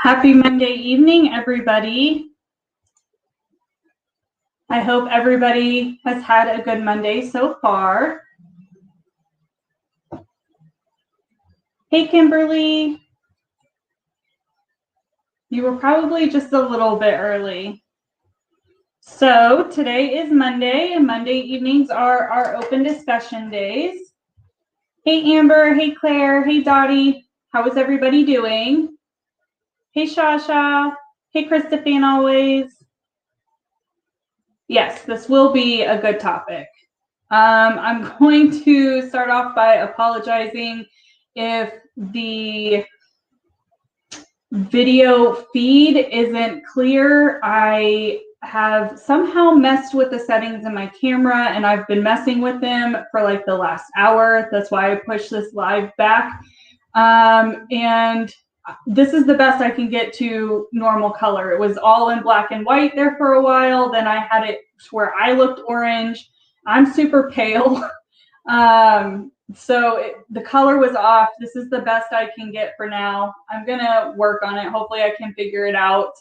Happy Monday evening, everybody. I hope everybody has had a good Monday so far. Hey, Kimberly. You were probably just a little bit early. So today is Monday, and Monday evenings are our open discussion days. Hey, Amber. Hey, Claire. Hey, Dottie. How is everybody doing? Hey, Shasha. Hey, Christophe, always. Yes, this will be a good topic. I'm going to start off by apologizing if the video feed isn't clear. I have somehow messed with the settings in my camera, and I've been messing with them for like the last hour. That's why I pushed this live back. And this is the best I can get to normal color. It was all in black and white there for a while. Then I had it where I looked orange. I'm super pale. So the color was off. This is the best I can get for now. I'm going to work on it. Hopefully I can figure it out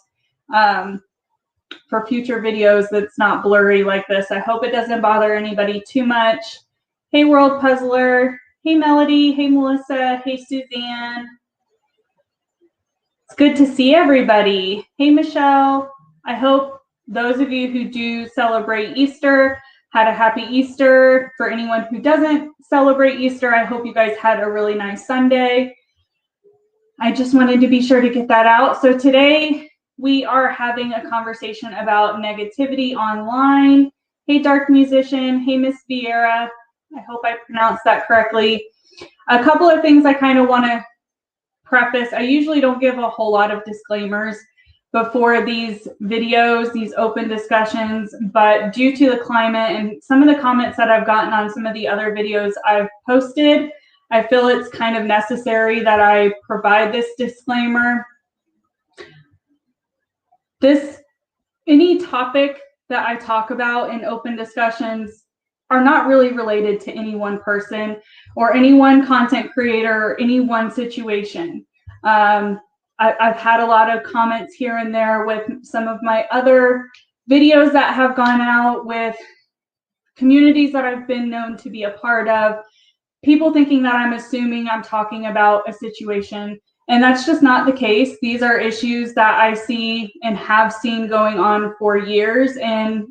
for future videos that's not blurry like this. I hope it doesn't bother anybody too much. Hey, World Puzzler. Hey, Melody. Hey, Melissa. Hey, Suzanne. It's good to see everybody. Hey, Michelle. I hope those of you who do celebrate Easter had a happy Easter. For anyone who doesn't celebrate Easter, I hope you guys had a really nice Sunday. I just wanted to be sure to get that out. So today we are having a conversation about negativity online. Hey, Dark Musician. Hey, Miss Vieira. I hope I pronounced that correctly. A couple of things I kind of want to preface. I usually don't give a whole lot of disclaimers before these videos, these open discussions, but due to the climate and some of the comments that I've gotten on some of the other videos I've posted, I feel it's kind of necessary that I provide this disclaimer. Any topic that I talk about in open discussions are not really related to any one person or any one content creator or any one situation. I've had a lot of comments here and there with some of my other videos that have gone out with communities that I've been known to be a part of, people thinking that I'm assuming I'm talking about a situation, and that's just not the case. These are issues that I see and have seen going on for years, and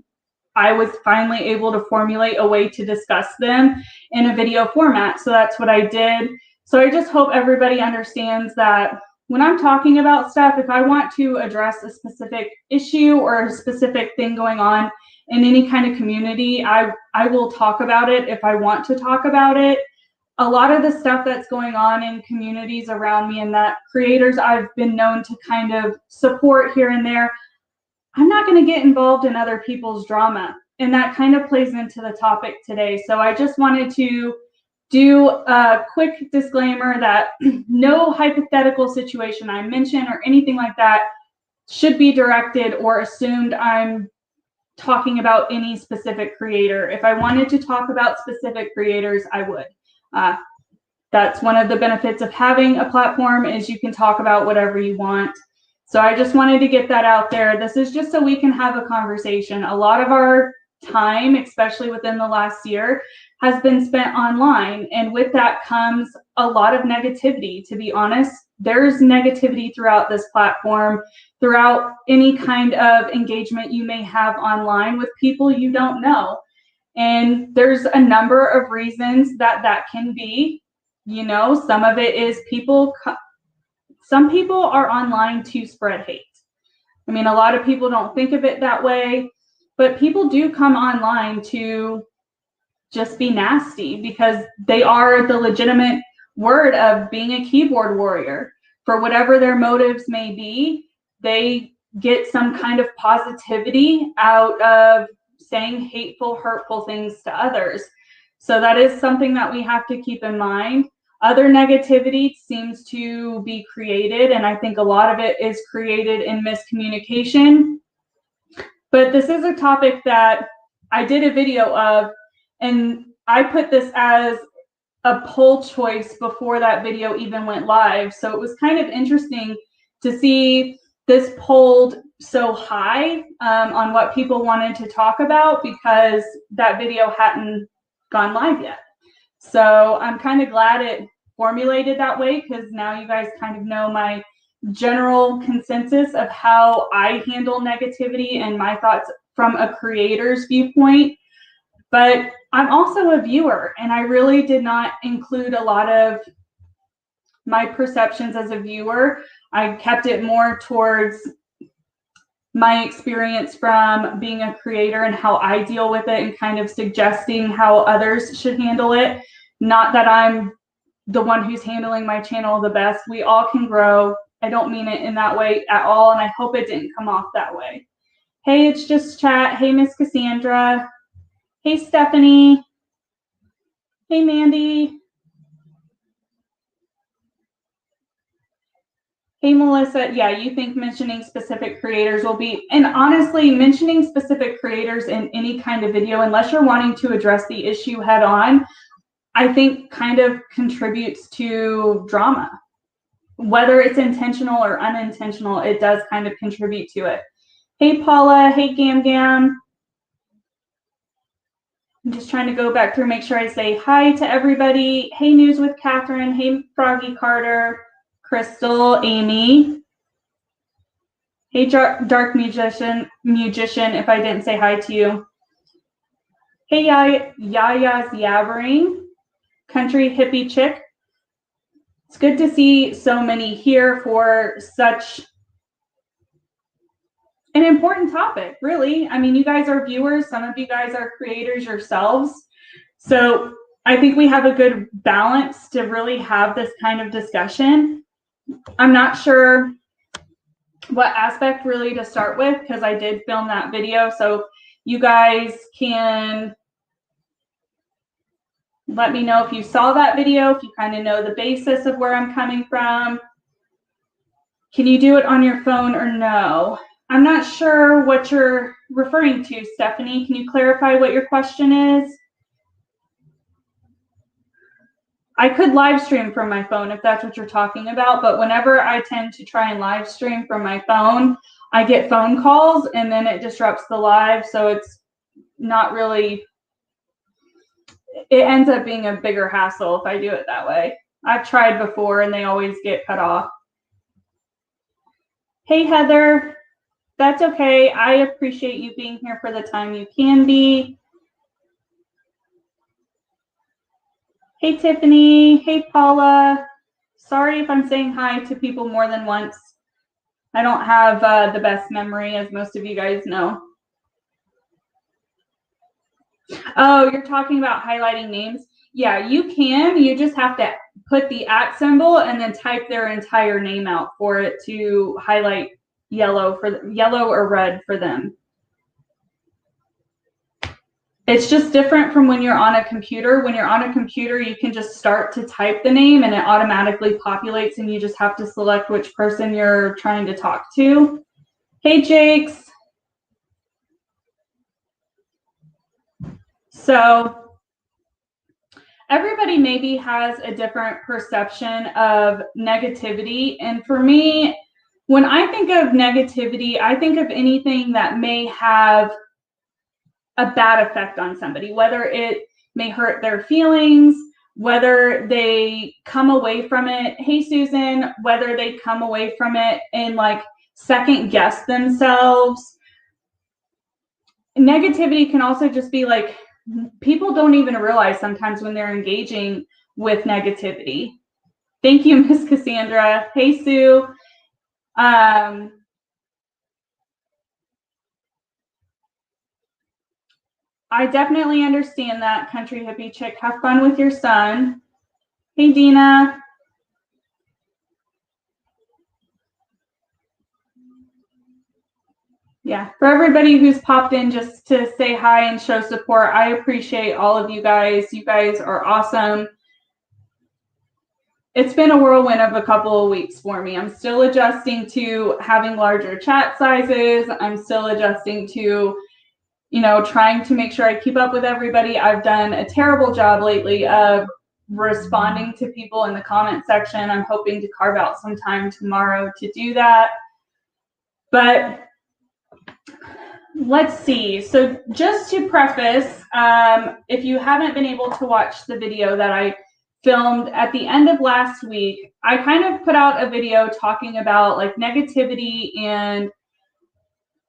I was finally able to formulate a way to discuss them in a video format. So that's what I did. So I just hope everybody understands that when I'm talking about stuff, if I want to address a specific issue or a specific thing going on in any kind of community, I will talk about it if I want to talk about it. A lot of the stuff that's going on in communities around me and that creators I've been known to kind of support here and there, I'm not going to get involved in other people's drama. And that kind of plays into the topic today. So I just wanted to do a quick disclaimer that no hypothetical situation I mention or anything like that should be directed or assumed I'm talking about any specific creator. If I wanted to talk about specific creators, I would. That's one of the benefits of having a platform, is you can talk about whatever you want. So I just wanted to get that out there. This is just so we can have a conversation. A lot of our time, especially within the last year, has been spent online. And with that comes a lot of negativity. To be honest, there's negativity throughout this platform, throughout any kind of engagement you may have online with people you don't know. And there's a number of reasons that can be. You know, some of it is some people are online to spread hate. I mean, a lot of people don't think of it that way, but people do come online to just be nasty because they are the legitimate word of being a keyboard warrior. For whatever their motives may be, they get some kind of positivity out of saying hateful, hurtful things to others. So that is something that we have to keep in mind. Other negativity seems to be created, and I think a lot of it is created in miscommunication. But this is a topic that I did a video of, and I put this as a poll choice before that video even went live. So it was kind of interesting to see this polled so high on what people wanted to talk about, because that video hadn't gone live yet. So I'm kind of glad it formulated that way, because now you guys kind of know my general consensus of how I handle negativity and my thoughts from a creator's viewpoint. But I'm also a viewer, and I really did not include a lot of my perceptions as a viewer. I kept it more towards my experience from being a creator and how I deal with it, and kind of suggesting how others should handle it. Not that I'm the one who's handling my channel the best. We all can grow. I don't mean it in that way at all, and I hope it didn't come off that way. Hey, it's just chat. Hey, Miss Cassandra. Hey, Stephanie. Hey, Mandy. Hey, Melissa. Yeah, you think mentioning specific creators will be, and honestly, mentioning specific creators in any kind of video, unless you're wanting to address the issue head on, I think kind of contributes to drama. Whether it's intentional or unintentional, it does kind of contribute to it. Hey, Paula. Hey, Gam Gam. I'm just trying to go back through, make sure I say hi to everybody. Hey, News with Catherine. Hey, Froggy Carter. Crystal, Amy. Hey, Dark Musician, if I didn't say hi to you. Hey, Yaya's Yabbering. Country Hippie Chick. It's good to see so many here for such an important topic, really. I mean, you guys are viewers. Some of you guys are creators yourselves. So I think we have a good balance to really have this kind of discussion. I'm not sure what aspect really to start with, because I did film that video. So you guys can let me know if you saw that video, if you kind of know the basis of where I'm coming from. Can you do it on your phone or no? I'm not sure what you're referring to, Stephanie. Can you clarify what your question is? I could live stream from my phone if that's what you're talking about, but whenever I tend to try and live stream from my phone, I get phone calls and then it disrupts the live. So it's not really, it ends up being a bigger hassle if I do it that way. I've tried before and they always get cut off. Hey, Heather, that's okay. I appreciate you being here for the time you can be. Hey, Tiffany. Hey, Paula. Sorry if I'm saying hi to people more than once. I don't have the best memory, as most of you guys know. Oh, you're talking about highlighting names? Yeah, you can. You just have to put the @ symbol and then type their entire name out for it to highlight yellow or red for them. It's just different from when you're on a computer. When you're on a computer, you can just start to type the name and it automatically populates and you just have to select which person you're trying to talk to. Hey, Jakes. So everybody maybe has a different perception of negativity. And for me, when I think of negativity, I think of anything that may have a bad effect on somebody, whether it may hurt their feelings, whether they come away from it. Hey, Susan, whether they come away from it and like second guess themselves. Negativity can also just be like, people don't even realize sometimes when they're engaging with negativity. Thank you, Miss Cassandra. Hey, Sue. I definitely understand that, Country Hippie Chick. Have fun with your son. Hey, Dina. Yeah, for everybody who's popped in just to say hi and show support, I appreciate all of you guys. You guys are awesome. It's been a whirlwind of a couple of weeks for me. I'm still adjusting to having larger chat sizes. I'm still adjusting to, you know, trying to make sure I keep up with everybody. I've done a terrible job lately of responding to people in the comment section. I'm hoping to carve out some time tomorrow to do that. But let's see. So just to preface, if you haven't been able to watch the video that I filmed at the end of last week, I kind of put out a video talking about like negativity and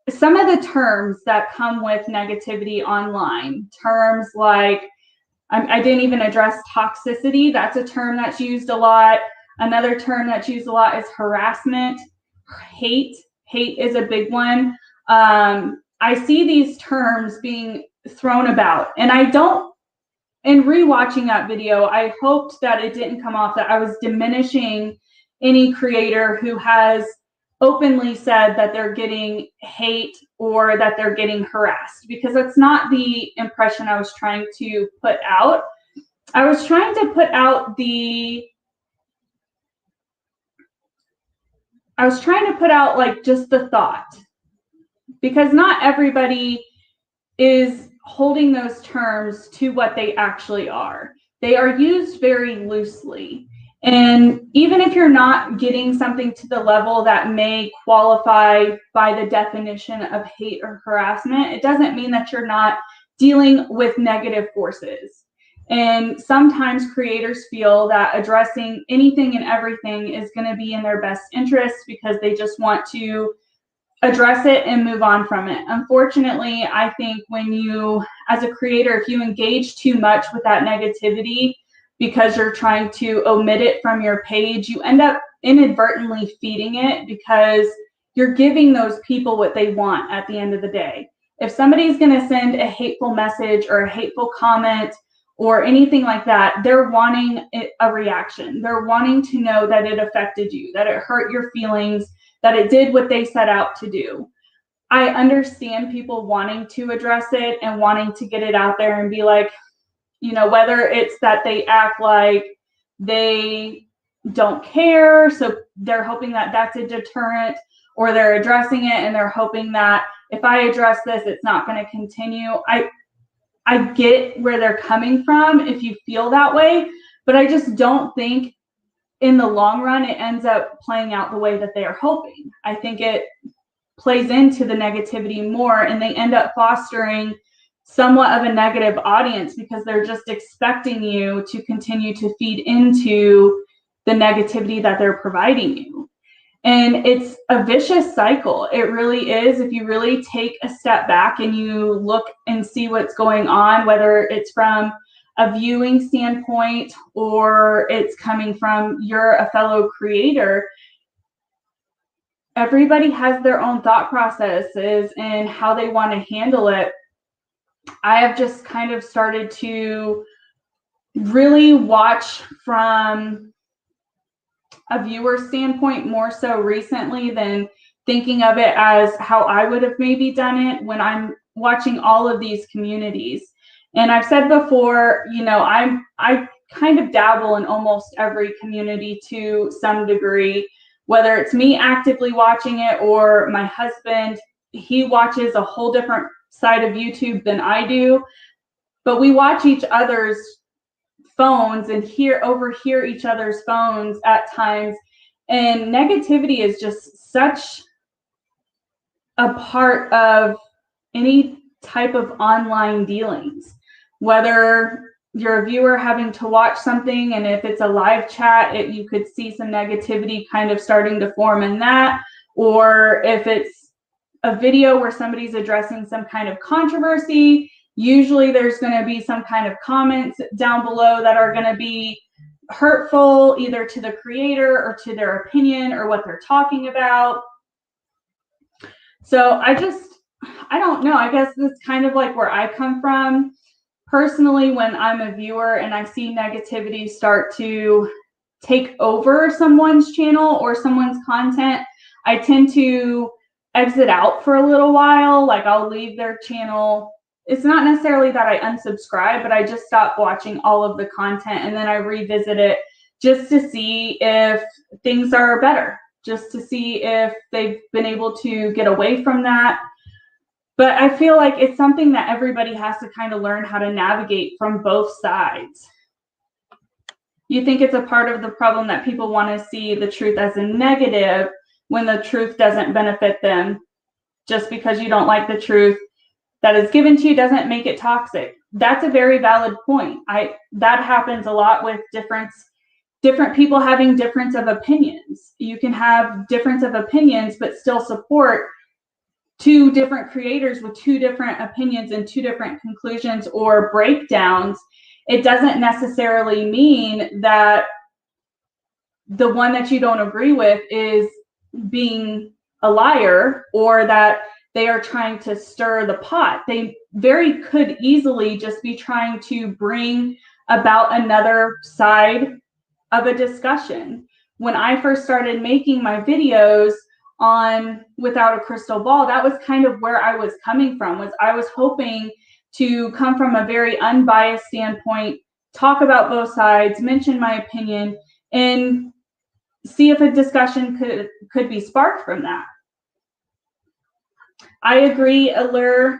some of the terms that come with negativity online. Terms like, I didn't even address toxicity. That's a term that's used a lot. Another term that's used a lot is harassment, hate. Hate is a big one. I see these terms being thrown about, and I don't, in rewatching that video, I hoped that it didn't come off that I was diminishing any creator who has openly said that they're getting hate or that they're getting harassed, because that's not the impression I was trying to put out. I was trying to put out like just the thought, because not everybody is holding those terms to what they actually are. They are used very loosely. And even if you're not getting something to the level that may qualify by the definition of hate or harassment, it doesn't mean that you're not dealing with negative forces. And sometimes creators feel that addressing anything and everything is going to be in their best interest because they just want to address it and move on from it. Unfortunately, I think when you, as a creator, if you engage too much with that negativity because you're trying to omit it from your page, you end up inadvertently feeding it because you're giving those people what they want at the end of the day. If somebody's going to send a hateful message or a hateful comment or anything like that, they're wanting a reaction. They're wanting to know that it affected you, that it hurt your feelings, that it did what they set out to do. I understand people wanting to address it and wanting to get it out there and be like, you know, whether it's that they act like they don't care, so they're hoping that that's a deterrent, or they're addressing it and they're hoping that if I address this, it's not going to continue. I get where they're coming from if you feel that way, but I just don't think in the long run it ends up playing out the way that they are hoping. I think it plays into the negativity more, and they end up fostering somewhat of a negative audience because they're just expecting you to continue to feed into the negativity that they're providing you. And it's a vicious cycle. It really is. If you really take a step back and you look and see what's going on, whether it's from a viewing standpoint or it's coming from you're a fellow creator, everybody has their own thought processes and how they want to handle it. I have just kind of started to really watch from a viewer standpoint more so recently than thinking of it as how I would have maybe done it when I'm watching all of these communities. And I've said before, you know, I kind of dabble in almost every community to some degree, whether it's me actively watching it or my husband. He watches a whole different side of YouTube than I do, but we watch each other's phones and overhear each other's phones at times. And negativity is just such a part of any type of online dealings, whether you're a viewer having to watch something, and if it's a live chat, you could see some negativity kind of starting to form in that, or if it's a video where somebody's addressing some kind of controversy, usually there's going to be some kind of comments down below that are going to be hurtful either to the creator or to their opinion or what they're talking about. So I don't know. I guess that's kind of like where I come from. Personally, when I'm a viewer and I see negativity start to take over someone's channel or someone's content, I tend to exit out for a little while. Like I'll leave their channel. It's not necessarily that I unsubscribe, but I just stop watching all of the content and then I revisit it just to see if things are better, just to see if they've been able to get away from that. But I feel like it's something that everybody has to kind of learn how to navigate from both sides. You think it's a part of the problem that people want to see the truth as a negative when the truth doesn't benefit them. Just because you don't like the truth that is given to you doesn't make it toxic. That's a very valid point. That happens a lot with different people having difference of opinions. You can have difference of opinions, but still support two different creators with two different opinions and two different conclusions or breakdowns. It doesn't necessarily mean that the one that you don't agree with is being a liar or that they are trying to stir the pot. They very could easily just be trying to bring about another side of a discussion. When I first started making my videos on Without a Crystal Ball, that was kind of where I was coming from. Was I was hoping to come from a very unbiased standpoint, talk about both sides, mention my opinion, and see if a discussion could be sparked from that. I agree, Allure.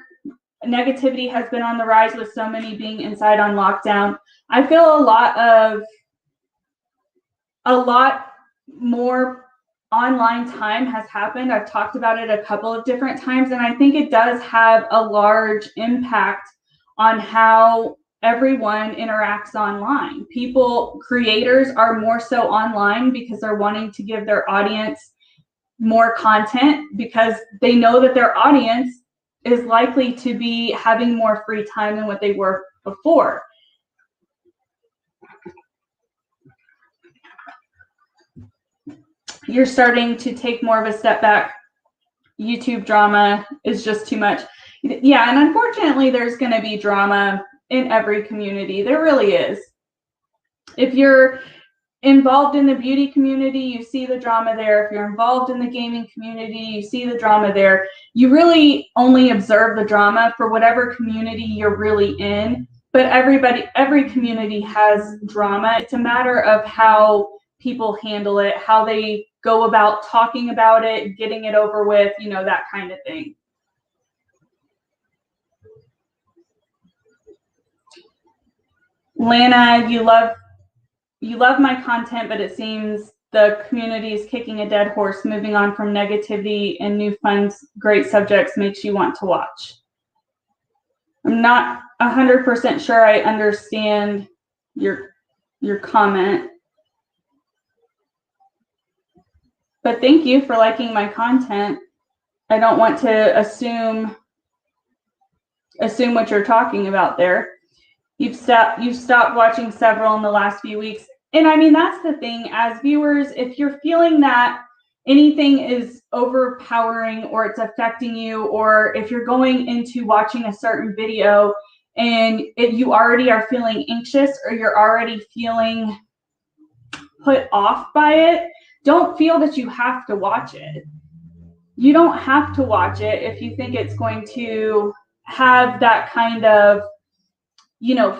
Negativity has been on the rise with so many being inside on lockdown. I feel a lot more online time has happened. I've talked about it a couple of different times, and I think it does have a large impact on how everyone interacts online. Creators are more so online because they're wanting to give their audience more content because they know that their audience is likely to be having more free time than what they were before. You're starting to take more of a step back. YouTube drama is just too much. Yeah, and unfortunately, there's going to be drama in every community. There really is. If you're involved in the beauty community, you see the drama there. If you're involved in the gaming community, you see the drama there. You really only observe the drama for whatever community you're really in. But every community has drama. It's a matter of how people handle it, how they go about talking about it, getting it over with, that kind of thing. Lana, you love my content, but it seems the community is kicking a dead horse, moving on from negativity and new fun, great subjects makes you want to watch. I'm not 100% sure I understand your comment. But thank you for liking my content. I don't want to assume what you're talking about there. You've stopped watching several in the last few weeks. And I mean, that's the thing, as viewers, if you're feeling that anything is overpowering or it's affecting you, or if you're going into watching a certain video and you already are feeling anxious or you're already feeling put off by it, don't feel that you have to watch it. You don't have to watch it if you think it's going to have that kind of,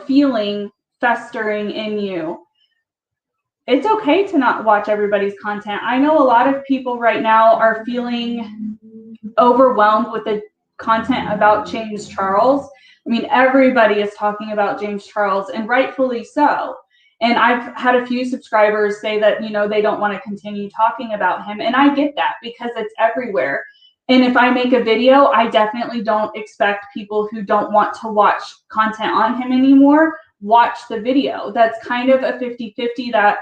feeling festering in you. It's okay to not watch everybody's content. I know a lot of people right now are feeling overwhelmed with the content about James Charles. I mean, everybody is talking about James Charles, and rightfully so. And I've had a few subscribers say that, they don't want to continue talking about him. And I get that because it's everywhere. And if I make a video, I definitely don't expect people who don't want to watch content on him anymore, watch the video. That's kind of a 50-50 that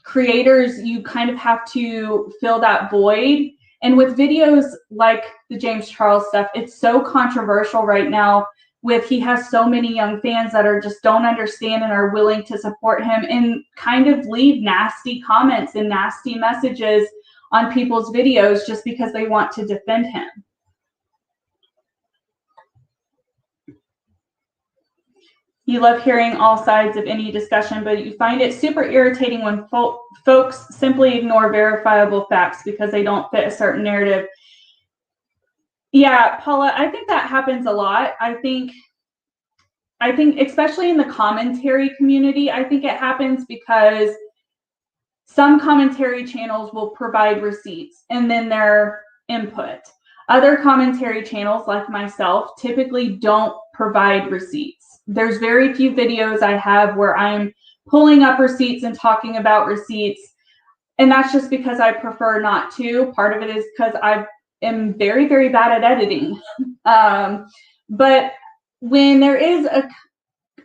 creators, you kind of have to fill that void. And with videos like the James Charles stuff, it's so controversial right now. He has so many young fans that just don't understand and are willing to support him and kind of leave nasty comments and nasty messages on people's videos just because they want to defend him. You love hearing all sides of any discussion, but you find it super irritating when folks simply ignore verifiable facts because they don't fit a certain narrative. Yeah, Paula, I think that happens a lot. I think especially in the commentary community, I think it happens because some commentary channels will provide receipts and then their input. Other commentary channels, like myself, typically don't provide receipts. There's very few videos I have where I'm pulling up receipts and talking about receipts. And that's just because I prefer not to. Part of it is because I am very, very bad at editing. But when there is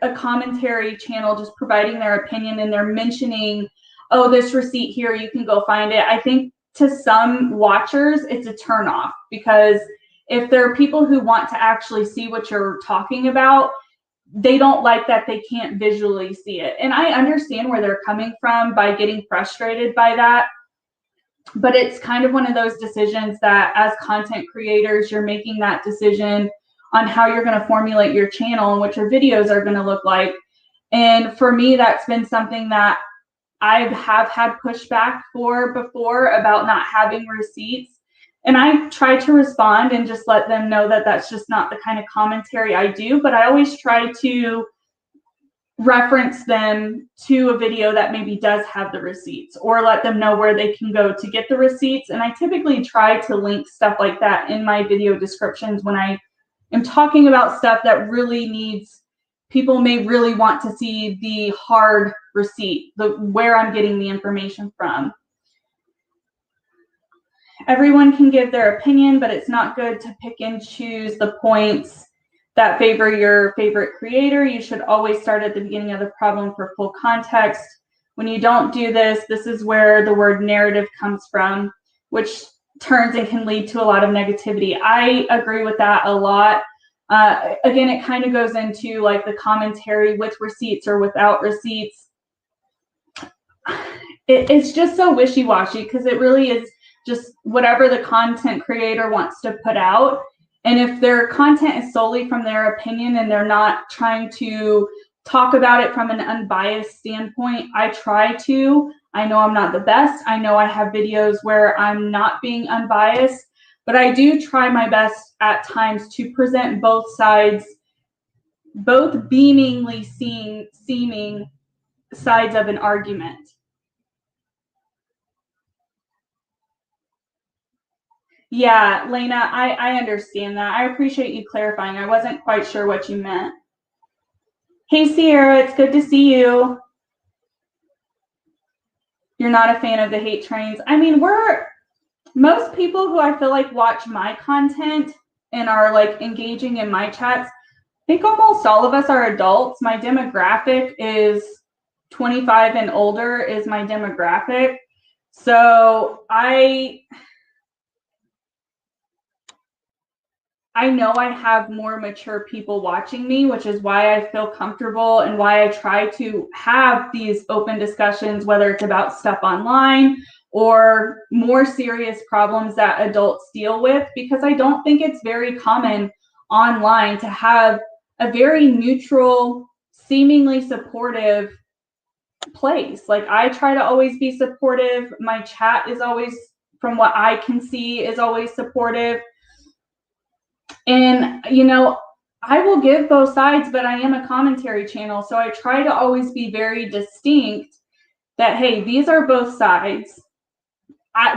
a commentary channel just providing their opinion and they're mentioning, oh, this receipt here, you can go find it, I think to some watchers, it's a turnoff, because if there are people who want to actually see what you're talking about, they don't like that they can't visually see it. And I understand where they're coming from by getting frustrated by that. But it's kind of one of those decisions that as content creators, you're making that decision on how you're going to formulate your channel and what your videos are going to look like. And for me, that's been something that I have had pushback for before, about not having receipts. And I try to respond and just let them know that that's just not the kind of commentary I do. But I always try to reference them to a video that maybe does have the receipts, or let them know where they can go to get the receipts. And I typically try to link stuff like that in my video descriptions when I am talking about stuff that really needs, people may really want to see the hard receipt, where I'm getting the information from. Everyone can give their opinion, but it's not good to pick and choose the points that favor your favorite creator. You should always start at the beginning of the problem for full context. When you don't do this, this is where the word narrative comes from, which turns and can lead to a lot of negativity. I agree with that a lot. Again, it kind of goes into like the commentary with receipts or without receipts. It's just so wishy-washy, because it really is just whatever the content creator wants to put out. And if their content is solely from their opinion and they're not trying to talk about it from an unbiased standpoint, I try to. I know I'm not the best. I know I have videos where I'm not being unbiased, but I do try my best at times to present both sides, both beamingly seeming sides of an argument. Yeah, Lena, I understand that. I appreciate you clarifying. I wasn't quite sure what you meant. Hey, Sierra, it's good to see you. You're not a fan of the hate trains. I mean, most people who I feel like watch my content and are like engaging in my chats, I think almost all of us are adults. My demographic is 25 and older is my demographic. So I know I have more mature people watching me, which is why I feel comfortable and why I try to have these open discussions, whether it's about stuff online or more serious problems that adults deal with, because I don't think it's very common online to have a very neutral, seemingly supportive place. Like, I try to always be supportive. My chat is always, from what I can see, is always supportive. And, you know, I will give both sides, but I am a commentary channel. So I try to always be very distinct that, hey, these are both sides.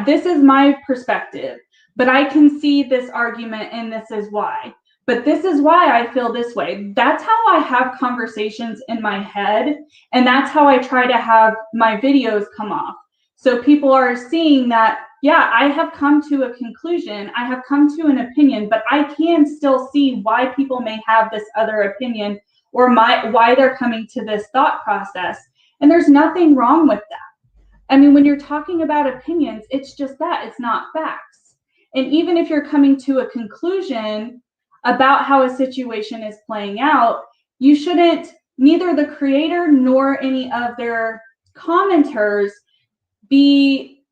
This is my perspective, but I can see this argument and this is why. But this is why I feel this way. That's how I have conversations in my head. And that's how I try to have my videos come off. So people are seeing that, yeah, I have come to a conclusion. I have come to an opinion, but I can still see why people may have this other opinion, or why they're coming to this thought process. And there's nothing wrong with that. I mean, when you're talking about opinions, it's just that, it's not facts. And even if you're coming to a conclusion about how a situation is playing out, you shouldn't, neither the creator nor any of their commenters, be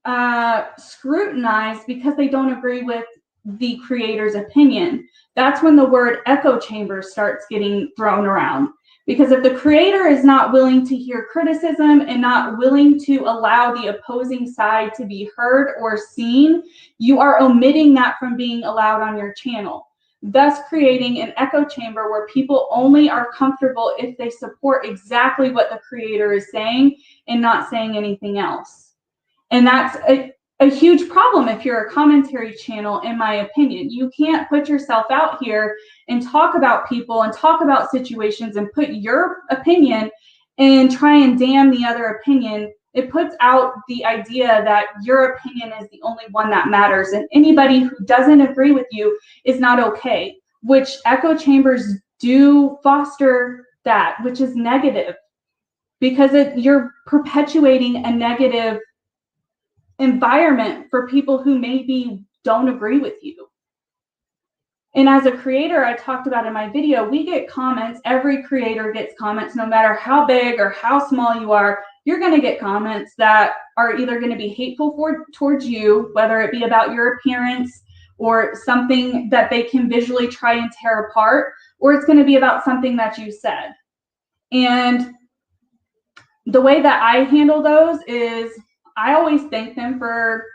scrutinized because they don't agree with the creator's opinion. That's when the word echo chamber starts getting thrown around. Because if the creator is not willing to hear criticism and not willing to allow the opposing side to be heard or seen, you are omitting that from being allowed on your channel, thus creating an echo chamber where people only are comfortable if they support exactly what the creator is saying and not saying anything else. And that's a huge problem if you're a commentary channel, in my opinion. You can't put yourself out here and talk about people and talk about situations and put your opinion and try and damn the other opinion, it puts out the idea that your opinion is the only one that matters, and anybody who doesn't agree with you is not okay, which echo chambers do foster that, which is negative, because you're perpetuating a negative environment for people who maybe don't agree with you. And as a creator, I talked about in my video, we get comments. Every creator gets comments, no matter how big or how small you are. You're going to get comments that are either going to be hateful towards you, whether it be about your appearance or something that they can visually try and tear apart, or it's going to be about something that you said. And the way that I handle those is I always thank them for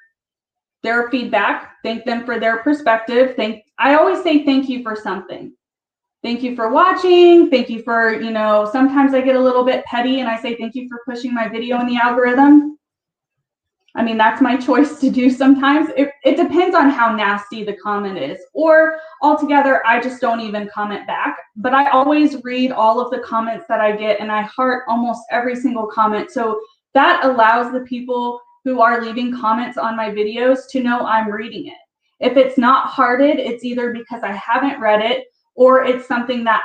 their feedback, thank them for their perspective. I always say thank you for something. Thank you for watching. Thank you for, sometimes I get a little bit petty and I say thank you for pushing my video in the algorithm. I mean, that's my choice to do sometimes. It depends on how nasty the comment is. Or altogether, I just don't even comment back. But I always read all of the comments that I get, and I heart almost every single comment. So that allows the people who are leaving comments on my videos to know I'm reading it. If it's not hearted, it's either because I haven't read it, or it's something that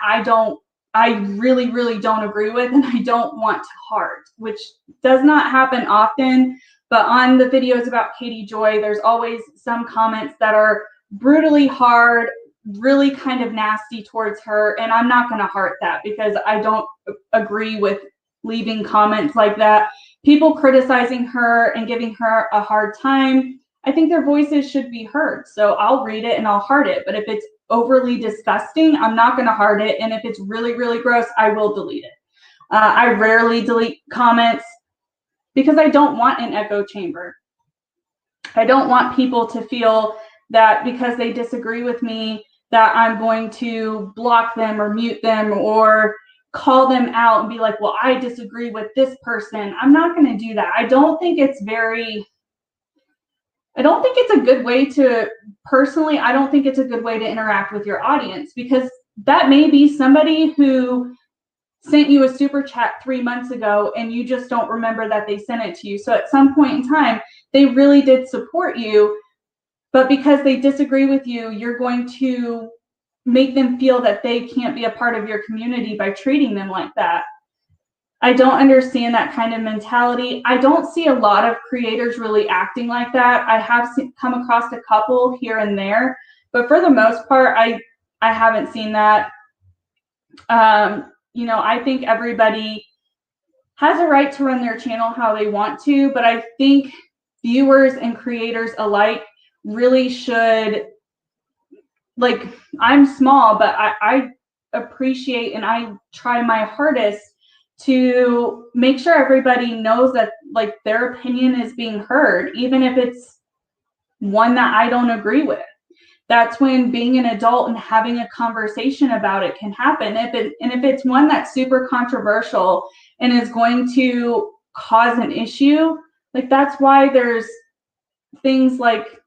I really, really don't agree with and I don't want to heart, which does not happen often. But on the videos about Katie Joy, there's always some comments that are brutally hard, really kind of nasty towards her. And I'm not going to heart that because I don't agree with leaving comments like that. People criticizing her and giving her a hard time, I think their voices should be heard. So I'll read it and I'll heart it. But if it's overly disgusting, I'm not going to heart it. And if it's really, really gross, I will delete it. I rarely delete comments because I don't want an echo chamber. I don't want people to feel that because they disagree with me that I'm going to block them or mute them or call them out and be like, well, I disagree with this person. I'm not going to do that. I don't think it's a good way to, personally, I don't think it's a good way to interact with your audience, because that may be somebody who sent you a super chat 3 months ago and you just don't remember that they sent it to you. So at some point in time, they really did support you, but because they disagree with you, you're going to make them feel that they can't be a part of your community by treating them like that. I don't understand that kind of mentality. I don't see a lot of creators really acting like that. I have come across a couple here and there, but for the most part, I haven't seen that. I think everybody has a right to run their channel how they want to, but I think viewers and creators alike really should, like, I'm small, but I appreciate and I try my hardest to make sure everybody knows that, like, their opinion is being heard, even if it's one that I don't agree with. That's when being an adult and having a conversation about it can happen. If it's one that's super controversial and is going to cause an issue, like, that's why there's things like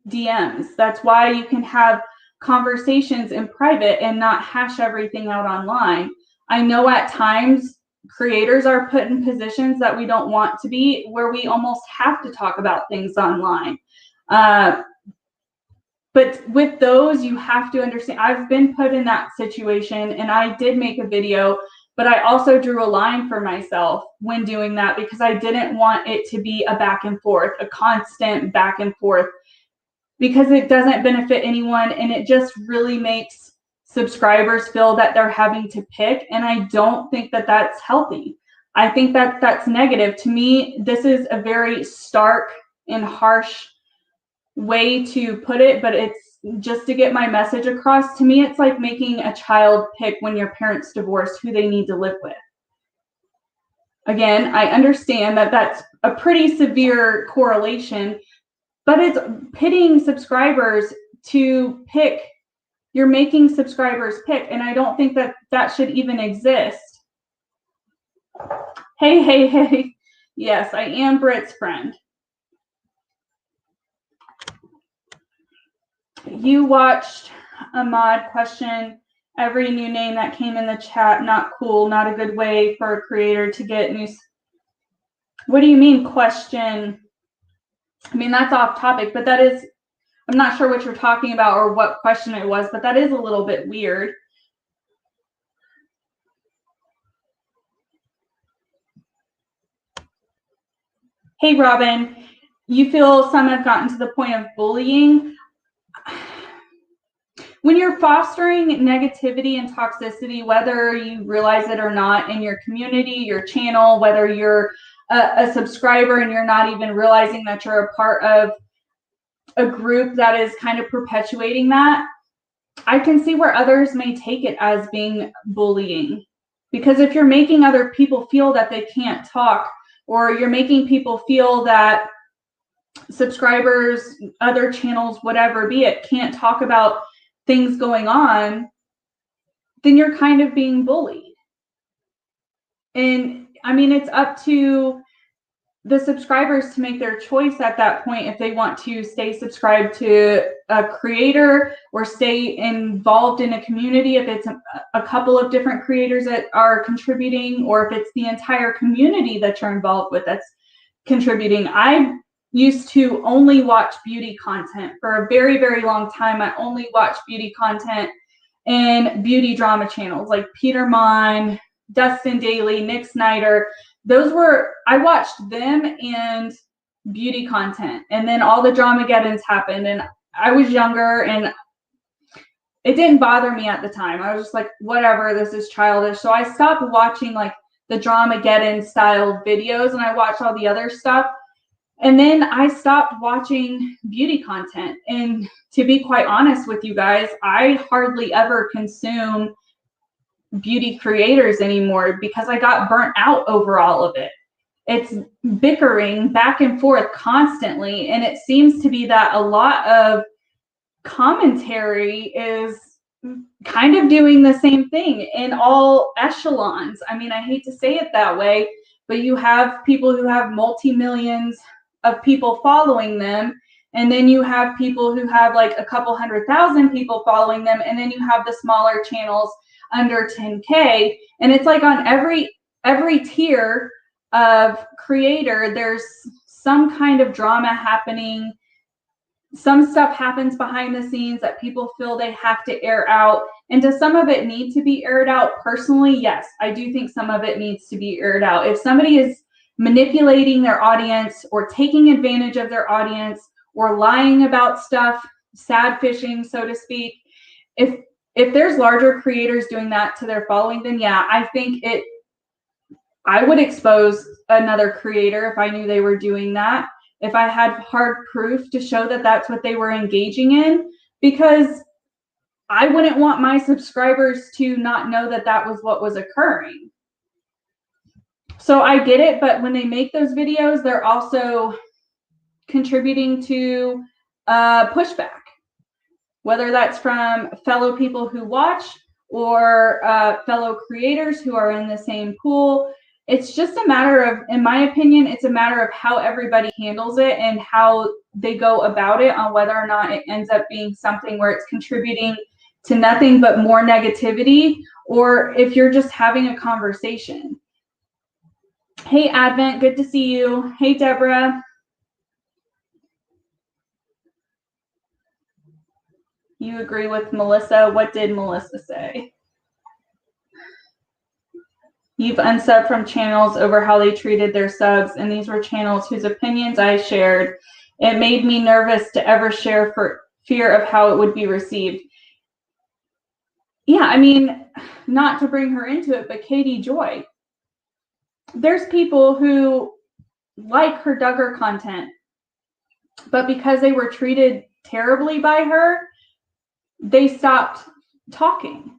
DMs. That's why you can have conversations in private and not hash everything out online. I know at times creators are put in positions that we don't want to be, where we almost have to talk about things online. But with those, you have to understand, I've been put in that situation and I did make a video, but I also drew a line for myself when doing that, because I didn't want it to be a back and forth, a constant back and forth, because it doesn't benefit anyone and it just really makes subscribers feel that they're having to pick. And I don't think that that's healthy. I think that that's negative. To me, this is a very stark and harsh way to put it, but it's just to get my message across. To me, it's like making a child pick when your parents divorce who they need to live with. Again, I understand that that's a pretty severe correlation, but it's pitting subscribers to pick. You're making subscribers pick, and I don't think that that should even exist. Hey. Yes, I am Britt's friend. You watched Ahmad question, Every new name that came in the chat, not cool, not a good way for a creator to get news. What do you mean question? I mean, that's off topic, but that is, I'm not sure what you're talking about or what question it was, but that is a little bit weird. Hey, Robin, you feel some have gotten to the point of bullying? When you're fostering negativity and toxicity, whether you realize it or not, in your community, your channel, whether you're a subscriber and you're not even realizing that you're a part of a group that is kind of perpetuating that, I can see where others may take it as being bullying. Because if you're making other people feel that they can't talk, or you're making people feel that subscribers, other channels, whatever be it, can't talk about things going on, then you're kind of being bullied. And I mean, it's up to the subscribers to make their choice at that point if they want to stay subscribed to a creator or stay involved in a community, if it's a couple of different creators that are contributing, or if it's the entire community that you're involved with that's contributing. I used to only watch beauty content for a very, very long time. I only watched beauty content and beauty drama channels like Peter Mon, Dustin Daily, Nick Snyder. Those were, I watched them and beauty content, and then all the Dramageddons happened, and I was younger and it didn't bother me at the time. I was just like, whatever, this is childish. So I stopped watching like the Dramageddon style videos, and I watched all the other stuff. And then I stopped watching beauty content. And to be quite honest with you guys, I hardly ever consume beauty creators anymore because I got burnt out over all of it. It's bickering back and forth constantly. And it seems to be that a lot of commentary is kind of doing the same thing in all echelons. I mean, I hate to say it that way, but you have people who have multi-millions of people following them, and then you have people who have like a couple 100,000 people following them, and then you have the smaller channels under 10K, and it's like on every tier of creator, there's some kind of drama happening. Some stuff happens behind the scenes that people feel they have to air out. And does some of it need to be aired out? Personally, yes, I do think some of it needs to be aired out. If somebody is manipulating their audience or taking advantage of their audience or lying about stuff, sad fishing, so to speak, if there's larger creators doing that to their following, then yeah, I think I would expose another creator if I knew they were doing that, if I had hard proof to show that that's what they were engaging in, because I wouldn't want my subscribers to not know that that was what was occurring. So I get it, but when they make those videos, they're also contributing to pushback, whether that's from fellow people who watch or fellow creators who are in the same pool. It's just a matter of, in my opinion, it's a matter of how everybody handles it and how they go about it on whether or not it ends up being something where it's contributing to nothing but more negativity, or if you're just having a conversation. Hey, Advent, good to see you. Hey, Deborah. You agree with Melissa? What did Melissa say? You've unsubbed from channels over how they treated their subs, and these were channels whose opinions I shared. It made me nervous to ever share for fear of how it would be received. Yeah, I mean, not to bring her into it, but Katie Joy. There's people who like her Duggar content, but because they were treated terribly by her, they stopped talking.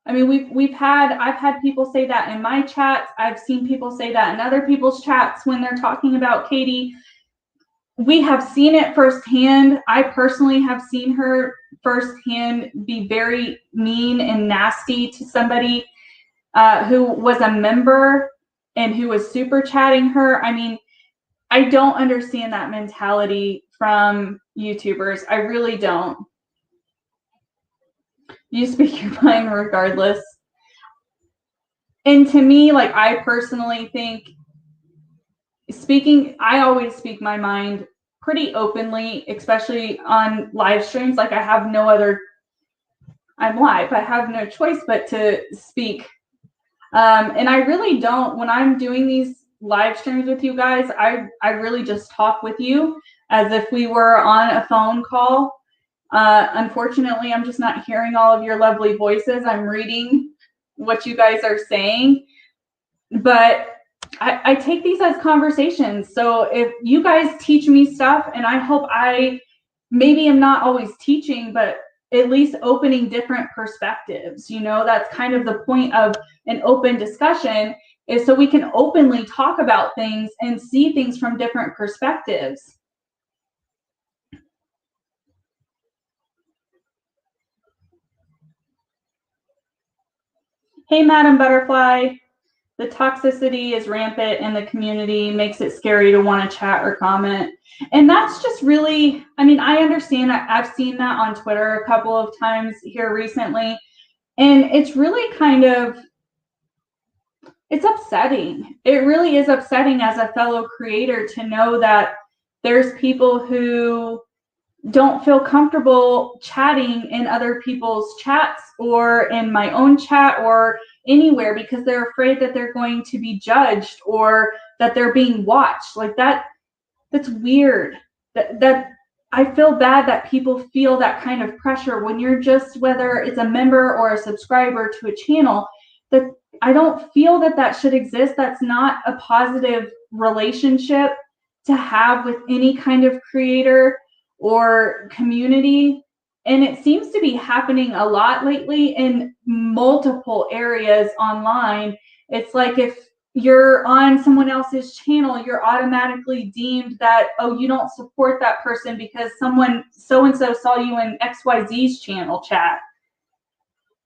I mean, I've had people say that in my chats. I've seen people say that in other people's chats when they're talking about Katie. We have seen it firsthand. I personally have seen her firsthand be very mean and nasty to somebody who was a member and who was super chatting her. I mean, I don't understand that mentality from YouTubers. I really don't. You speak your mind regardless. And to me, like, I personally think I always speak my mind pretty openly, especially on live streams. Like, I'm live. I have no choice but to speak. And I really don't, when I'm doing these live streams with you guys, I really just talk with you as if we were on a phone call. Unfortunately, I'm just not hearing all of your lovely voices. I'm reading what you guys are saying, but I take these as conversations. So if you guys teach me stuff, and I hope maybe I'm not always teaching, but at least opening different perspectives. That's kind of the point of an open discussion, is so we can openly talk about things and see things from different perspectives. Hey, Madam Butterfly. The toxicity is rampant in the community, makes it scary to want to chat or comment. And that's just really, I understand. I've seen that on Twitter a couple of times here recently. And it's really it's upsetting. It really is upsetting as a fellow creator to know that there's people who don't feel comfortable chatting in other people's chats or in my own chat or anywhere because they're afraid that they're going to be judged or that they're being watched. Like that's weird. That I feel bad that people feel that kind of pressure when you're just, whether it's a member or a subscriber to a channel, that I don't feel that should exist. That's not a positive relationship to have with any kind of creator or community. And it seems to be happening a lot lately in multiple areas online. It's like if you're on someone else's channel, you're automatically deemed that, oh, you don't support that person because someone so-and-so saw you in XYZ's channel chat.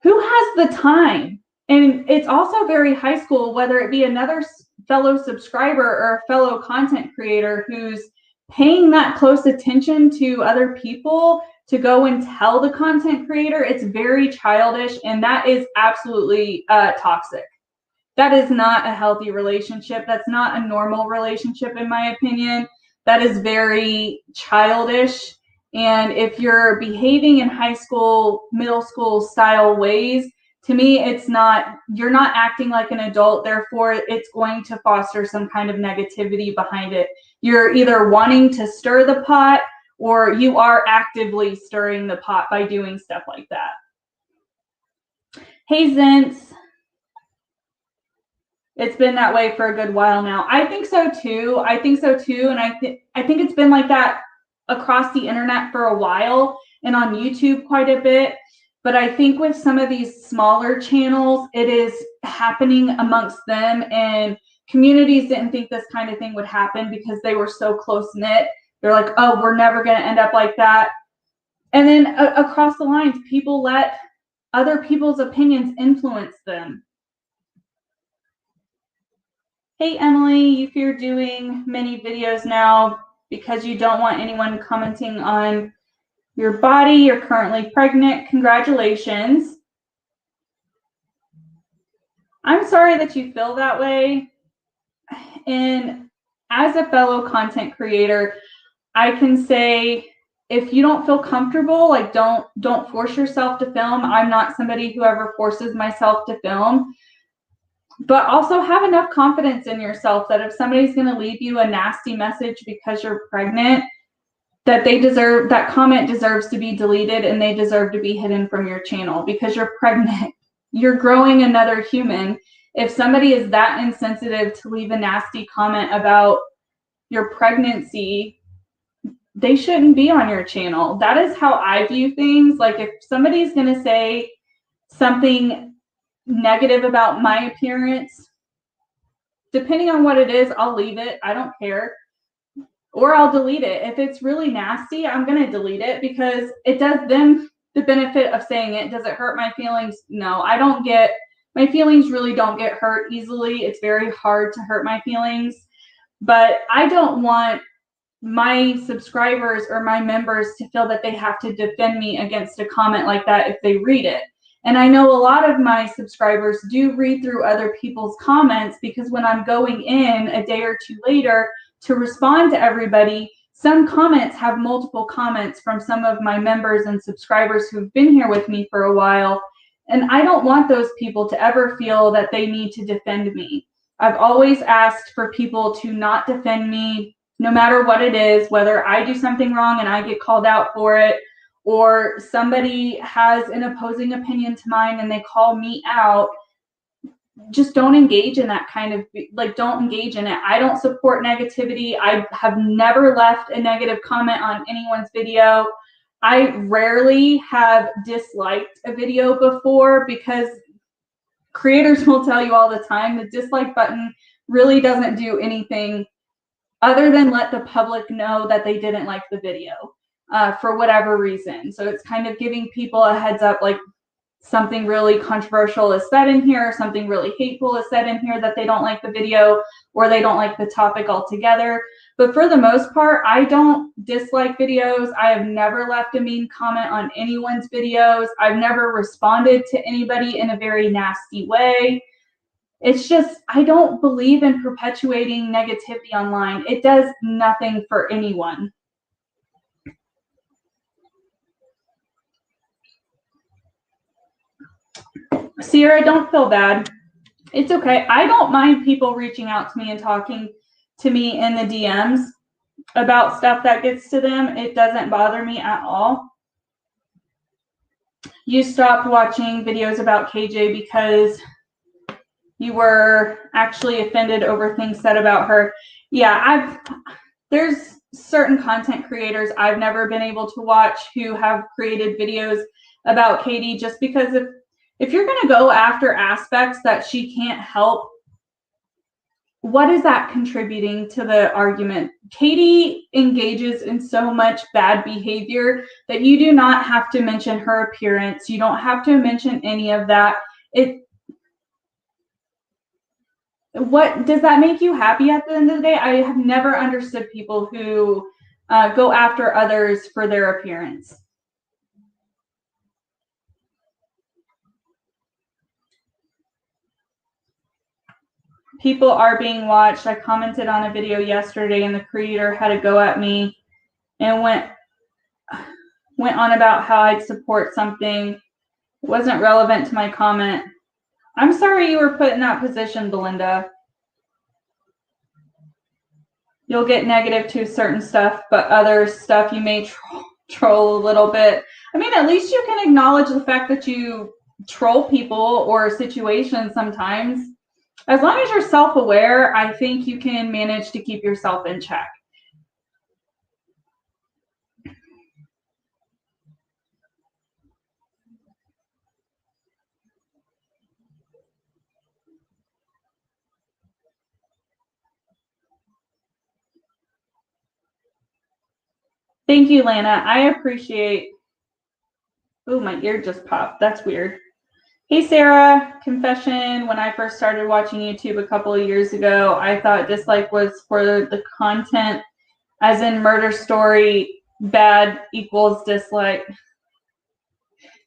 Who has the time? And it's also very high school, whether it be another fellow subscriber or a fellow content creator who's paying that close attention to other people to go and tell the content creator. It's very childish, and that is absolutely toxic. That is not a healthy relationship. That's not a normal relationship, in my opinion. That is very childish. And if you're behaving in high school, middle school style ways, to me, you're not acting like an adult. Therefore, it's going to foster some kind of negativity behind it. You're either wanting to stir the pot or you are actively stirring the pot by doing stuff like that. Hey, Zintz. It's been that way for a good while now. I think so too. And I think it's been like that across the internet for a while and on YouTube quite a bit. But I think with some of these smaller channels, it is happening amongst them, and communities didn't think this kind of thing would happen because they were so close-knit. They're like, oh, we're never going to end up like that. And then across the lines, people let other people's opinions influence them. Hey, Emily, if you're doing many videos now because you don't want anyone commenting on your body, you're currently pregnant, congratulations. I'm sorry that you feel that way. And as a fellow content creator, I can say, if you don't feel comfortable, like don't force yourself to film. I'm not somebody who ever forces myself to film. But also have enough confidence in yourself that if somebody's going to leave you a nasty message because you're pregnant, that comment deserves to be deleted and they deserve to be hidden from your channel because you're pregnant. You're growing another human. If somebody is that insensitive to leave a nasty comment about your pregnancy, they shouldn't be on your channel. That is how I view things. Like, if somebody's going to say something negative about my appearance, depending on what it is, I'll leave it. I don't care. Or I'll delete it. If it's really nasty, I'm going to delete it because it does them the benefit of saying it. Does it hurt my feelings? No, my feelings really don't get hurt easily. It's very hard to hurt my feelings. But I don't want my subscribers or my members to feel that they have to defend me against a comment like that if they read it. And I know a lot of my subscribers do read through other people's comments, because when I'm going in a day or two later to respond to everybody, some comments have multiple comments from some of my members and subscribers who've been here with me for a while. And I don't want those people to ever feel that they need to defend me. I've always asked for people to not defend me, no matter what it is, whether I do something wrong and I get called out for it, or somebody has an opposing opinion to mine and they call me out. Just don't engage in that kind of, like, don't engage in it. I don't support negativity. I have never left a negative comment on anyone's video. I rarely have disliked a video before, because creators will tell you all the time the dislike button really doesn't do anything other than let the public know that they didn't like the video for whatever reason. So it's kind of giving people a heads up, like, something really controversial is said in here, something really hateful is said in here, that they don't like the video or they don't like the topic altogether. But for the most part, I don't dislike videos. I have never left a mean comment on anyone's videos. I've never responded to anybody in a very nasty way. It's just, I don't believe in perpetuating negativity online. It does nothing for anyone. Sierra, don't feel bad. It's okay. I don't mind people reaching out to me and talking to me in the DMs about stuff that gets to them. It doesn't bother me at all. You stopped watching videos about KJ because you were actually offended over things said about her. Yeah, there's certain content creators I've never been able to watch who have created videos about Katie, just because if you're going to go after aspects that she can't help, what is that contributing to the argument? Katie engages in so much bad behavior that you do not have to mention her appearance. You don't have to mention any of that. What does that make you happy at the end of the day? I have never understood people who go after others for their appearance. People are being watched. I commented on a video yesterday and the creator had a go at me and went on about how I'd support something. It wasn't relevant to my comment. I'm sorry you were put in that position, Belinda. You'll get negative to certain stuff, but other stuff you may troll a little bit. I mean, at least you can acknowledge the fact that you troll people or situations sometimes. As long as you're self-aware, I think you can manage to keep yourself in check. Thank you, Lana. I appreciate. Oh, my ear just popped. That's weird. Hey, Sarah. Confession. When I first started watching YouTube a couple of years ago, I thought dislike was for the content, as in murder story, bad equals dislike.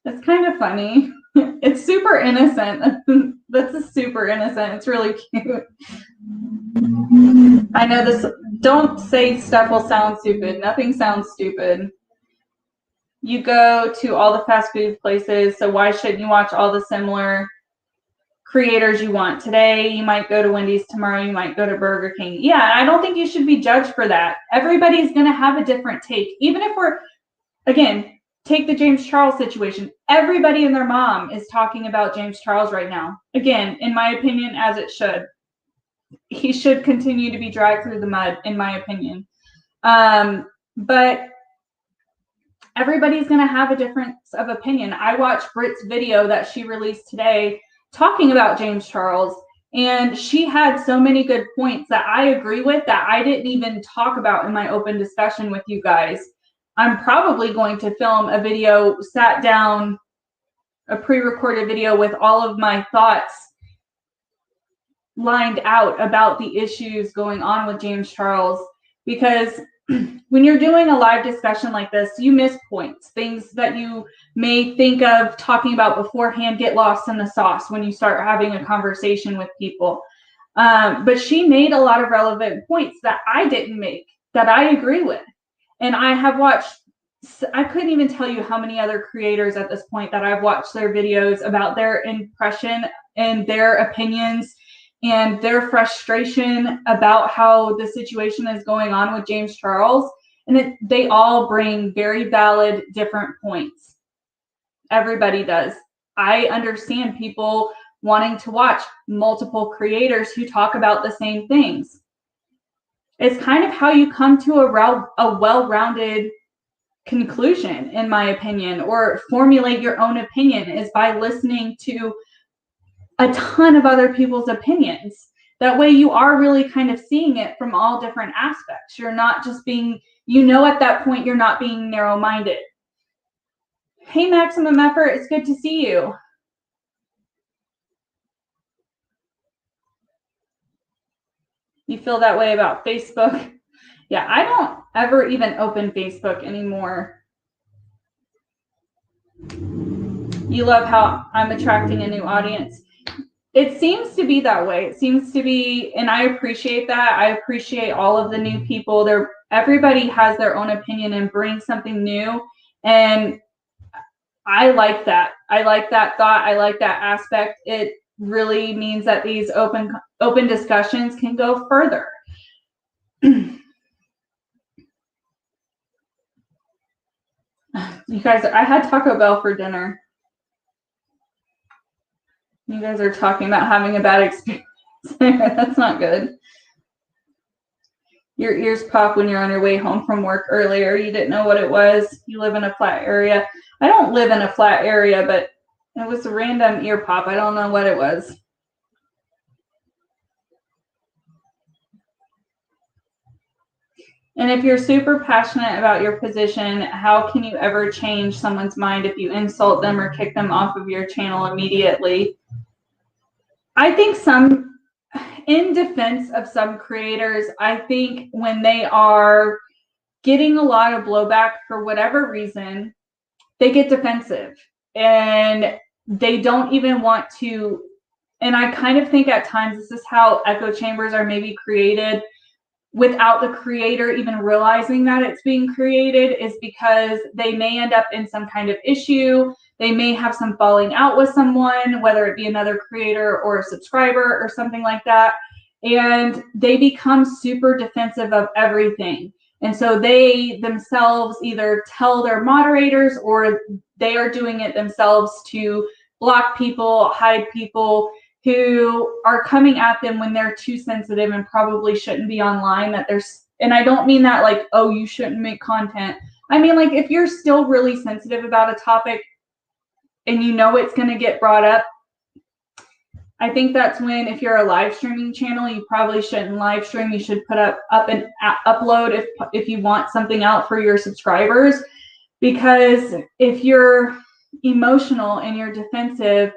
That's kind of funny. It's super innocent. That's super innocent. It's really cute. I know this. Don't say stuff will sound stupid. Nothing sounds stupid. You go to all the fast food places, so why shouldn't you watch all the similar creators you want? Today, you might go to Wendy's. Tomorrow, you might go to Burger King. Yeah, I don't think you should be judged for that. Everybody's going to have a different take. Even if we're, again, take the James Charles situation. Everybody and their mom is talking about James Charles right now. Again, in my opinion, as it should. He should continue to be dragged through the mud, in my opinion. But everybody's going to have a difference of opinion. I watched Britt's video that she released today talking about James Charles, and she had so many good points that I agree with that I didn't even talk about in my open discussion with you guys. I'm probably going to film a video, sat down, a pre-recorded video with all of my thoughts lined out about the issues going on with James Charles, because when you're doing a live discussion like this, you miss points. Things that you may think of talking about beforehand get lost in the sauce when you start having a conversation with people. But she made a lot of relevant points that I didn't make, that I agree with. And I have watched, I couldn't even tell you how many other creators at this point that I've watched their videos about their impression and their opinions and their frustration about how the situation is going on with James Charles. And they all bring very valid, different points. Everybody does. I understand people wanting to watch multiple creators who talk about the same things. It's kind of how you come to a well-rounded conclusion, in my opinion, or formulate your own opinion, is by listening to a ton of other people's opinions. That way you are really kind of seeing it from all different aspects. You're not just being, at that point, you're not being narrow-minded. Hey, Maximum Effort, it's good to see you. You feel that way about Facebook? Yeah, I don't ever even open Facebook anymore. You love how I'm attracting a new audience. It seems to be that way. It seems to be, and I appreciate that. I appreciate all of the new people. Everybody has their own opinion and brings something new. And I like that. I like that thought. I like that aspect. It really means that these open discussions can go further. You guys, I had Taco Bell for dinner. You guys are talking about having a bad experience. That's not good. Your ears pop when you're on your way home from work earlier. You didn't know what it was. You live in a flat area. I don't live in a flat area, but it was a random ear pop. I don't know what it was. And if you're super passionate about your position, how can you ever change someone's mind if you insult them or kick them off of your channel immediately? I think in defense of some creators, I think when they are getting a lot of blowback for whatever reason, they get defensive and they don't even want to. And I kind of think at times this is how echo chambers are maybe created without the creator even realizing that it's being created, is because they may end up in some kind of issue. They may have some falling out with someone, whether it be another creator or a subscriber or something like that. And they become super defensive of everything. And so they themselves either tell their moderators or they are doing it themselves to block people, hide people who are coming at them when they're too sensitive and probably shouldn't be online. And I don't mean that like, oh, you shouldn't make content. I mean, like, if you're still really sensitive about a topic and you know it's going to get brought up, I think that's when, if you're a live streaming channel, you probably shouldn't live stream. You should put up and upload if you want something out for your subscribers. Because if you're emotional and you're defensive,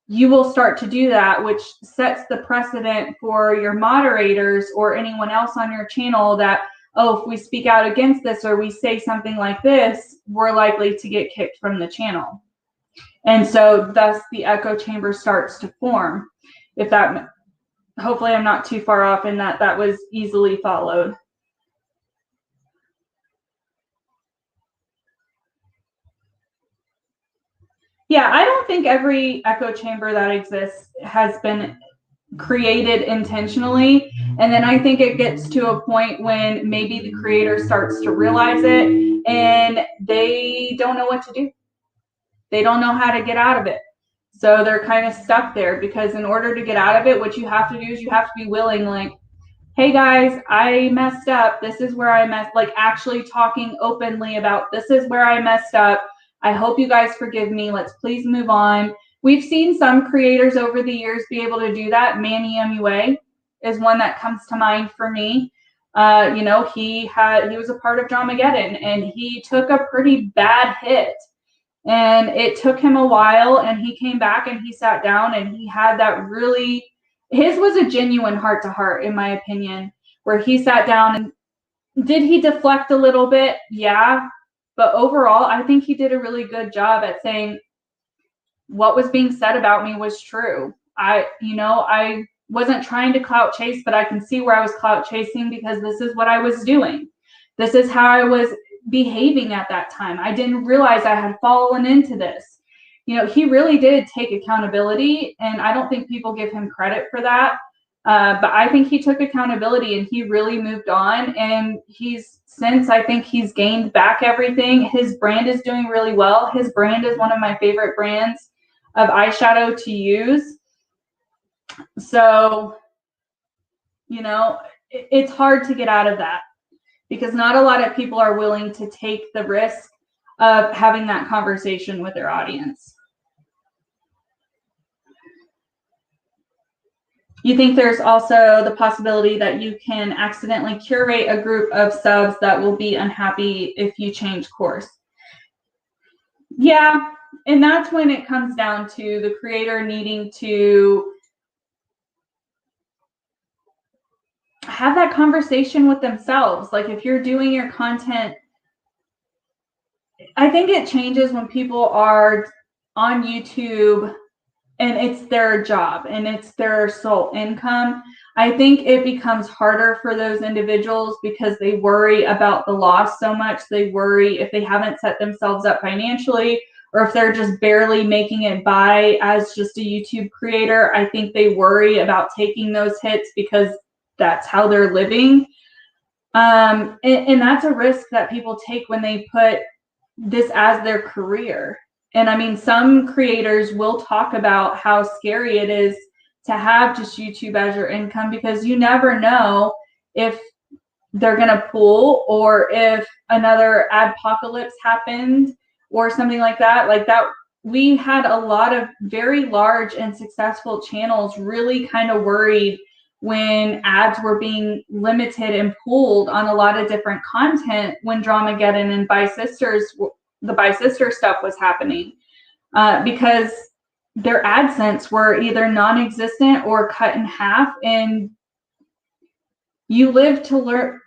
you will start to do that, which sets the precedent for your moderators or anyone else on your channel that, oh, if we speak out against this or we say something like this, we're likely to get kicked from the channel. And so thus the echo chamber starts to form. Hopefully I'm not too far off in that was easily followed. Yeah, I don't think every echo chamber that exists has been created intentionally. And then I think it gets to a point when maybe the creator starts to realize it and they don't know what to do. They don't know how to get out of it. So they're kind of stuck there, because in order to get out of it, what you have to do is you have to be willing, like, hey guys, I messed up. This is where I like actually talking openly about, this is where I messed up. I hope you guys forgive me. Let's please move on. We've seen some creators over the years be able to do that. Manny MUA is one that comes to mind for me. He was a part of Dramageddon and he took a pretty bad hit. And it took him a while, and he came back and he sat down and he had that his was a genuine heart-to-heart, in my opinion, where he sat down and Did he deflect a little bit? Yeah. But overall, I think he did a really good job at saying what was being said about me was true. I wasn't trying to clout chase, but I can see where I was clout chasing because this is what I was doing. This is how I was behaving at that time. I didn't realize I had fallen into this. He really did take accountability, and I don't think people give him credit for that. But I think he took accountability and he really moved on. And I think he's gained back everything. His brand is doing really well. His brand is one of my favorite brands of eyeshadow to use. So, it's hard to get out of that because not a lot of people are willing to take the risk of having that conversation with their audience. You think there's also the possibility that you can accidentally curate a group of subs that will be unhappy if you change course? Yeah, and that's when it comes down to the creator needing to have that conversation with themselves. Like if you're doing your content, I think it changes when people are on YouTube and it's their job and it's their sole income. I think it becomes harder for those individuals because they worry about the loss so much. They worry if they haven't set themselves up financially or if they're just barely making it by as just a YouTube creator. I think they worry about taking those hits because that's how they're living. And that's a risk that people take when they put this as their career. And I mean, some creators will talk about how scary it is to have just YouTube as your income because you never know if they're going to pull or if another adpocalypse happened or something like that. Like that, we had a lot of very large and successful channels really kind of worried when ads were being limited and pulled on a lot of different content when Dramageddon and the By Sisters stuff was happening because their AdSense were either non-existent or cut in half. And you live to learn.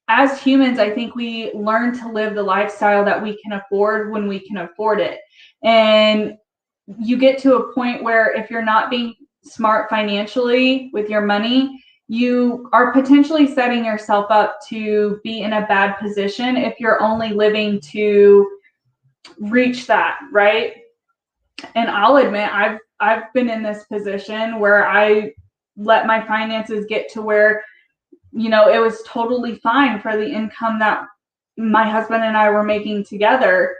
As humans, I think we learn to live the lifestyle that we can afford when we can afford it. And you get to a point where if you're not being smart financially with your money, you are potentially setting yourself up to be in a bad position if you're only living to reach that, right? And I'll admit I've been in this position where I let my finances get to where it was totally fine for the income that my husband and I were making together.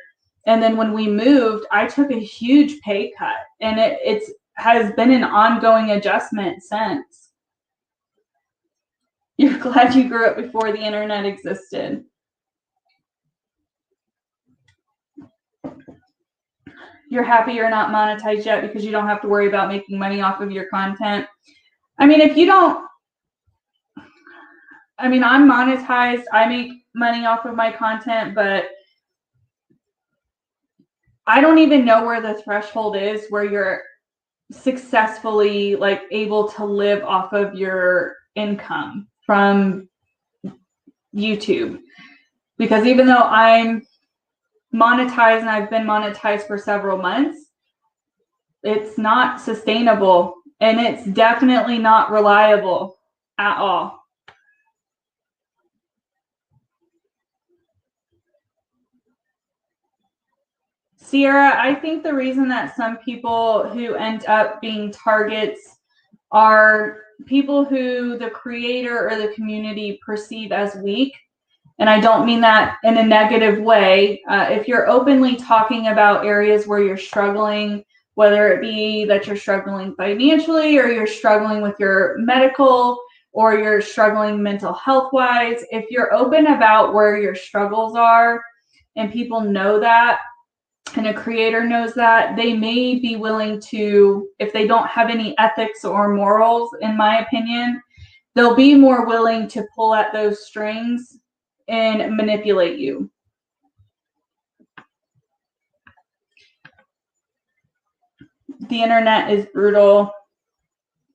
And then when we moved, I took a huge pay cut, and it has been an ongoing adjustment since. You're glad you grew up before the internet existed. You're happy you're not monetized yet because you don't have to worry about making money off of your content. I mean, I'm monetized. I make money off of my content, but I don't even know where the threshold is where you're successfully able to live off of your income from YouTube. Because even though I'm monetized and I've been monetized for several months, it's not sustainable and it's definitely not reliable at all. Sierra, I think the reason that some people who end up being targets are people who the creator or the community perceive as weak. And I don't mean that in a negative way. If you're openly talking about areas where you're struggling, whether it be that you're struggling financially or you're struggling with your medical or you're struggling mental health wise, if you're open about where your struggles are and people know that, and a creator knows that, they may be willing to, if they don't have any ethics or morals, in my opinion, they'll be more willing to pull at those strings and manipulate you. The internet is brutal.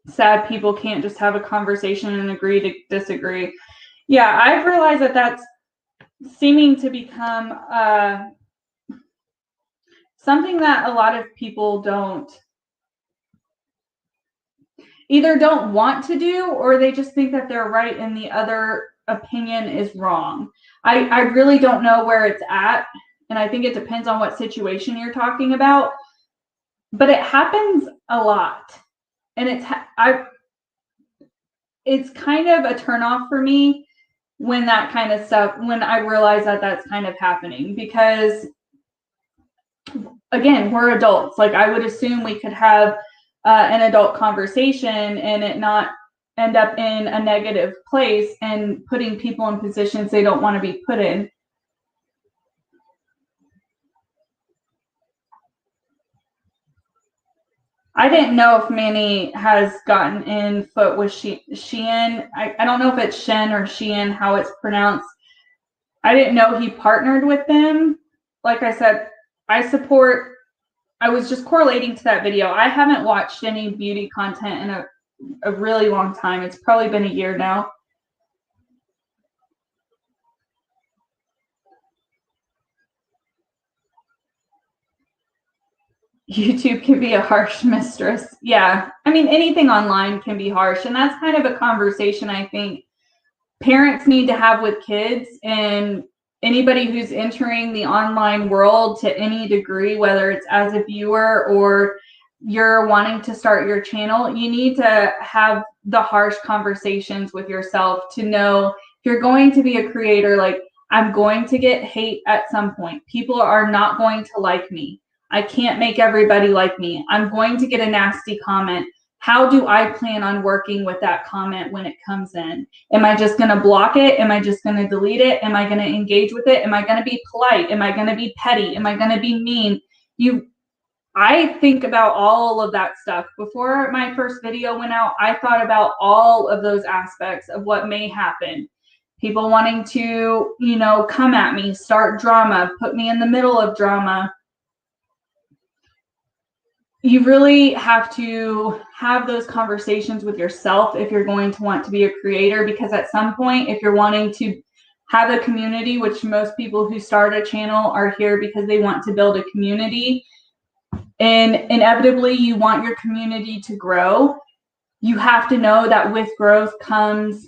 Sad people can't just have a conversation and agree to disagree. Yeah, I've realized that that's seeming to become something that a lot of people either don't want to do, or they just think that they're right and the other opinion is wrong. I really don't know where it's at, and I think it depends on what situation you're talking about, but it happens a lot, and it's kind of a turnoff for me when that kind of stuff, when I realize that that's kind of happening, because again, we're adults. Like, I would assume we could have an adult conversation and it not end up in a negative place and putting people in positions they don't want to be put in. I didn't know if Manny has gotten in foot with Shein. I don't know if it's Shen or Shein, how it's pronounced. I didn't know he partnered with them. Like I said, I was just correlating to that video. I haven't watched any beauty content in a really long time. It's probably been a year now. YouTube can be a harsh mistress. Yeah. I mean, anything online can be harsh. And that's kind of a conversation I think parents need to have with kids, and anybody who's entering the online world to any degree, whether it's as a viewer or you're wanting to start your channel, you need to have the harsh conversations with yourself to know if you're going to be a creator, like, I'm going to get hate at some point. People are not going to like me. I can't make everybody like me. I'm going to get a nasty comment. How do I plan on working with that comment when it comes in? Am I just going to block it? Am I just going to delete it? Am I going to engage with it? Am I going to be polite? Am I going to be petty? Am I going to be mean? I think about all of that stuff. Before my first video went out, I thought about all of those aspects of what may happen. People wanting to, come at me, start drama, put me in the middle of drama. You really have to have those conversations with yourself if you're going to want to be a creator, because at some point, if you're wanting to have a community, which most people who start a channel are here because they want to build a community, and inevitably you want your community to grow, you have to know that with growth comes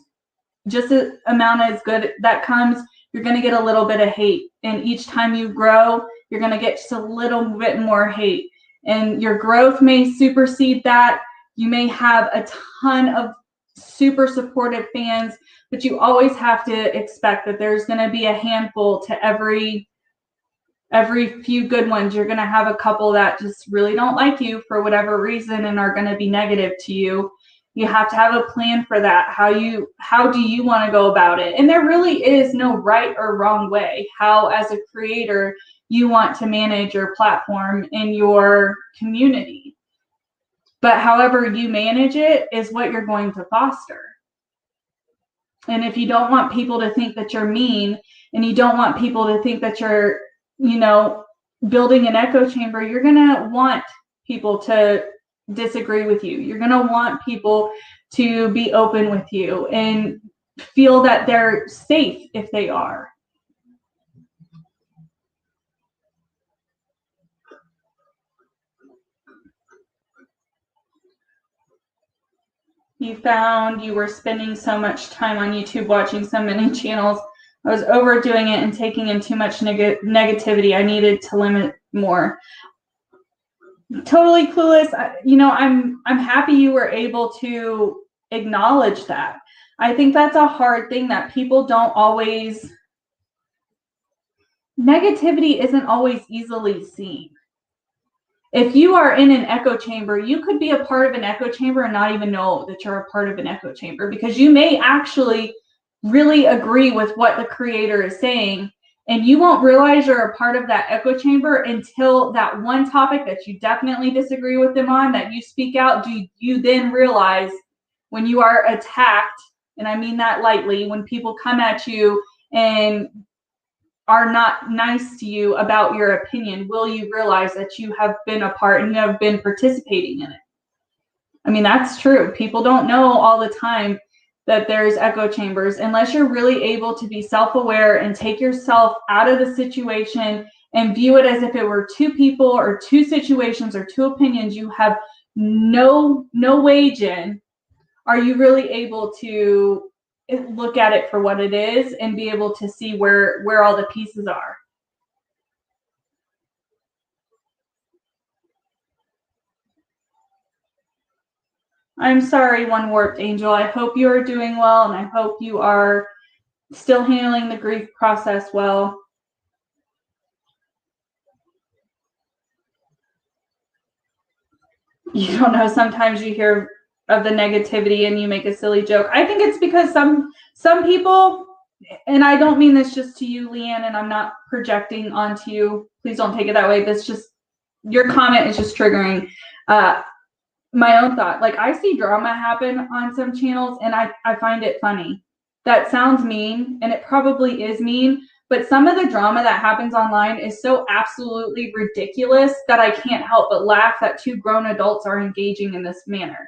just an amount as good that comes, you're going to get a little bit of hate. And each time you grow, you're going to get just a little bit more hate. And your growth may supersede that. You may have a ton of super supportive fans, but you always have to expect that there's going to be a handful to every few good ones. You're going to have a couple that just really don't like you for whatever reason and are going to be negative to you. You have to have a plan for that. How do you want to go about it? And there really is no right or wrong way how, as a creator, you want to manage your platform in your community. But however you manage it is what you're going to foster. And if you don't want people to think that you're mean, and you don't want people to think that you're, building an echo chamber, you're going to want people to disagree with you. You're going to want people to be open with you and feel that they're safe if they are. You found you were spending so much time on YouTube watching so many channels. I was overdoing it and taking in too much negativity. I needed to limit more. Totally clueless. I'm happy you were able to acknowledge that. I think that's a hard thing that people don't always. Negativity isn't always easily seen. If you are in an echo chamber, you could be a part of an echo chamber and not even know that you're a part of an echo chamber, because you may actually really agree with what the creator is saying, and you won't realize you're a part of that echo chamber until that one topic that you definitely disagree with them on, that you speak out. Do you then realize when you are attacked, and I mean that lightly, when people come at you and are not nice to you about your opinion, will you realize that you have been a part and you have been participating in it? I mean, that's true. People don't know all the time that there's echo chambers, unless you're really able to be self-aware and take yourself out of the situation and view it as if it were two people or two situations or two opinions you have no wage in. Are you really able to look at it for what it is and be able to see where all the pieces are? I'm sorry, One Warped Angel. I hope you are doing well, and I hope you are still handling the grief process well. You don't know, sometimes you hear of the negativity and you make a silly joke. I think it's because some people, and I don't mean this just to you, Leanne, and I'm not projecting onto you. Please don't take it that way. That's just, your comment is just triggering my own thought. Like, I see drama happen on some channels and I find it funny. That sounds mean, and it probably is mean, but some of the drama that happens online is so absolutely ridiculous that I can't help but laugh that two grown adults are engaging in this manner.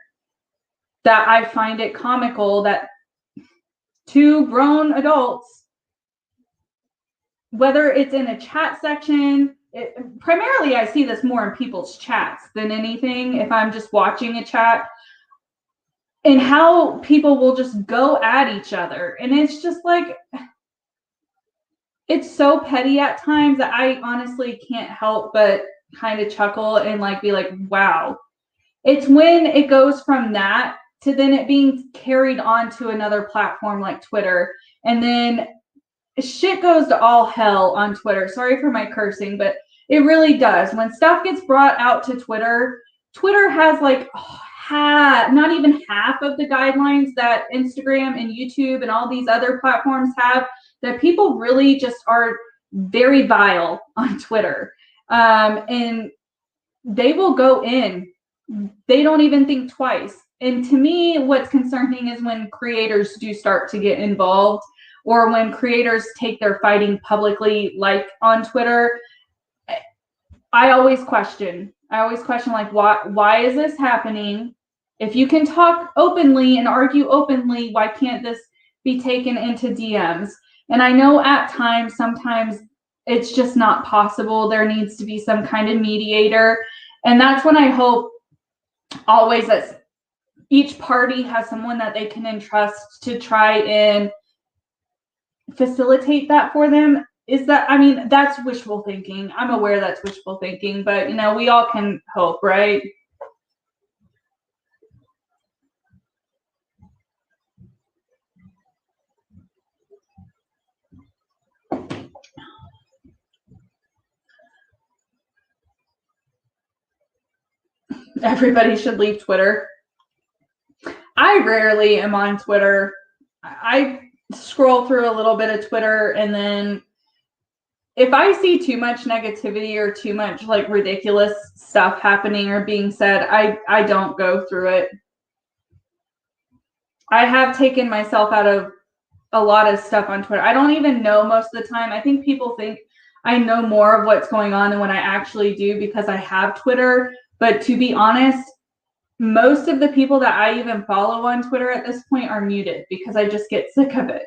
That I find it comical that two grown adults, whether it's in a chat section, primarily I see this more in people's chats than anything, if I'm just watching a chat, and how people will just go at each other. And it's just like, it's so petty at times that I honestly can't help but kind of chuckle and like be like, wow. It's when it goes from that to then it being carried on to another platform like Twitter, and then shit goes to all hell on Twitter. Sorry for my cursing, but it really does. When stuff gets brought out to Twitter, Twitter has like not even half of the guidelines that Instagram and YouTube and all these other platforms have, that people really just are very vile on Twitter. And they will go in. They don't even think twice. And to me, what's concerning is when creators do start to get involved, or when creators take their fighting publicly, like on Twitter. I always question like, why is this happening? If you can talk openly and argue openly, why can't this be taken into DMs? And I know at times, sometimes it's just not possible. There needs to be some kind of mediator. And that's when I hope always that each party has someone that they can entrust to try and facilitate that for them. Is that, I mean, that's wishful thinking. I'm aware that's wishful thinking, but you know, we all can hope, right? Everybody should leave Twitter. I rarely am on Twitter. I scroll through a little bit of Twitter, and then if I see too much negativity or too much like ridiculous stuff happening or being said, I don't go through it. I have taken myself out of a lot of stuff on Twitter. I don't even know most of the time. I think people think I know more of what's going on than what I actually do because I have Twitter. But to be honest, most of the people that I even follow on Twitter at this point are muted because I just get sick of it.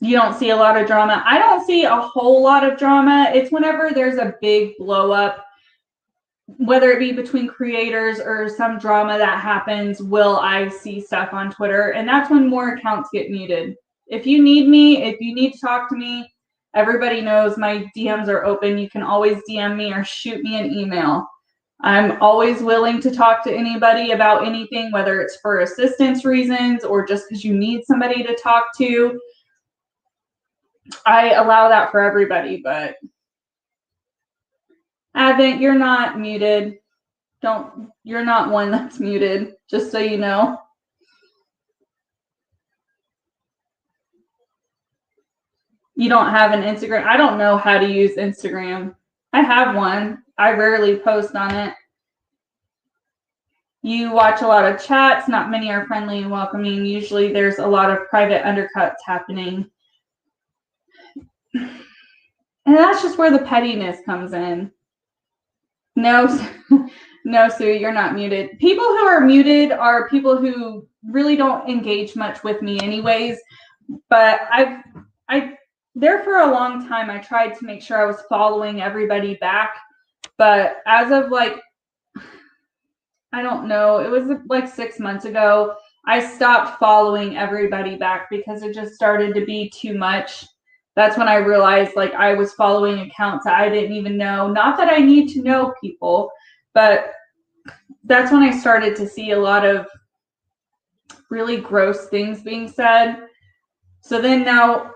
You don't see a lot of drama. I don't see a whole lot of drama. It's whenever there's a big blow up, whether it be between creators or some drama that happens, will I see stuff on Twitter. And that's when more accounts get muted. If you need me, if you need to talk to me, everybody knows my DMs are open. You can always DM me or shoot me an email. I'm always willing to talk to anybody about anything, whether it's for assistance reasons or just because you need somebody to talk to. I allow that for everybody, but Advent, you're not muted. You're not one that's muted, just so you know. You don't have an Instagram. I don't know how to use Instagram. I have one. I rarely post on it. You watch a lot of chats. Not many are friendly and welcoming. Usually there's a lot of private undercuts happening. And that's just where the pettiness comes in. No, No, Sue, you're not muted. People who are muted are people who really don't engage much with me anyways. But there for a long time, I tried to make sure I was following everybody back. But as of like, I don't know, it was like 6 months ago, I stopped following everybody back because it just started to be too much. That's when I realized like I was following accounts that I didn't even know. Not that I need to know people, but that's when I started to see a lot of really gross things being said. So then now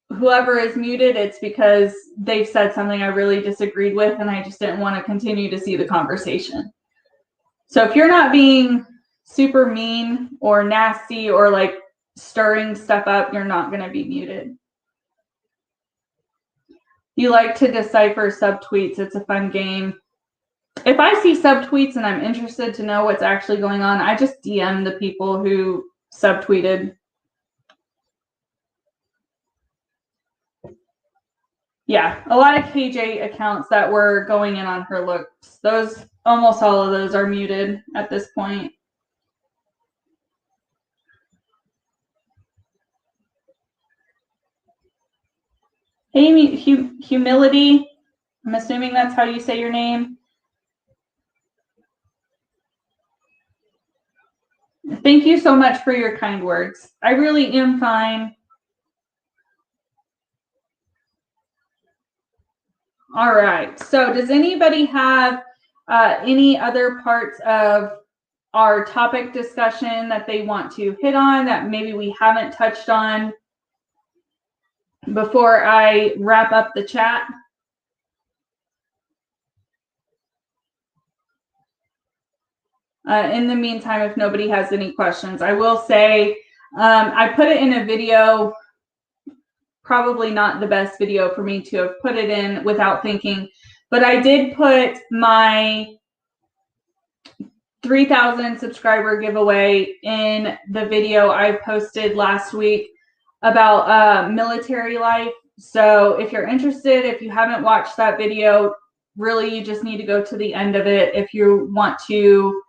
whoever is muted, it's because they've said something I really disagreed with and I just didn't want to continue to see the conversation. So if you're not being super mean or nasty or like stirring stuff up, you're not going to be muted. You like to decipher subtweets. It's a fun game. If I see subtweets and I'm interested to know what's actually going on, I just DM the people who subtweeted. Yeah, a lot of KJ accounts that were going in on her looks. Those, almost all of those are muted at this point. Amy, Humility, I'm assuming that's how you say your name. Thank you so much for your kind words. I really am fine. All right. So does anybody have any other parts of our topic discussion that they want to hit on that maybe we haven't touched on before I wrap up the chat? In the meantime, if nobody has any questions, I will say I put it in a video, probably not the best video for me to have put it in without thinking, but I did put my 3,000 subscriber giveaway in the video I posted last week about military life. So if you're interested, if you haven't watched that video, really you just need to go to the end of it if you want to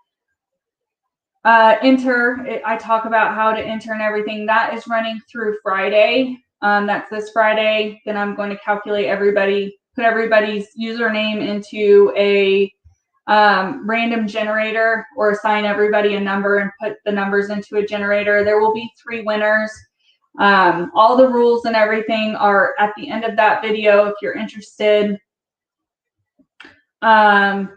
enter. I talk about how to enter and everything. That is running through Friday. That's this Friday. Then I'm going to calculate put everybody's username into a random generator, or assign everybody a number and put the numbers into a generator. There will be 3 winners. All the rules and everything are at the end of that video if you're interested. I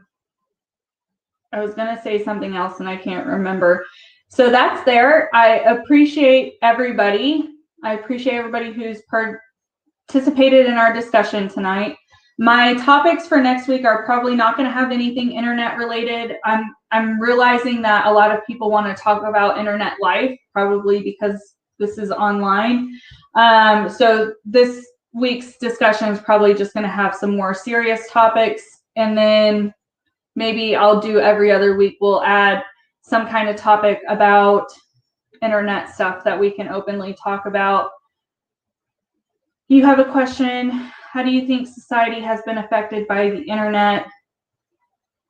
was going to say something else and I can't remember. So that's there. I appreciate everybody. I appreciate everybody who's participated in our discussion tonight. My topics for next week are probably not going to have anything internet related. I'm realizing that a lot of people want to talk about internet life, probably because this is online. So this week's discussion is probably just going to have some more serious topics, and then maybe I'll do every other week. We'll add some kind of topic about internet stuff that we can openly talk about. You have a question. How do you think society has been affected by the internet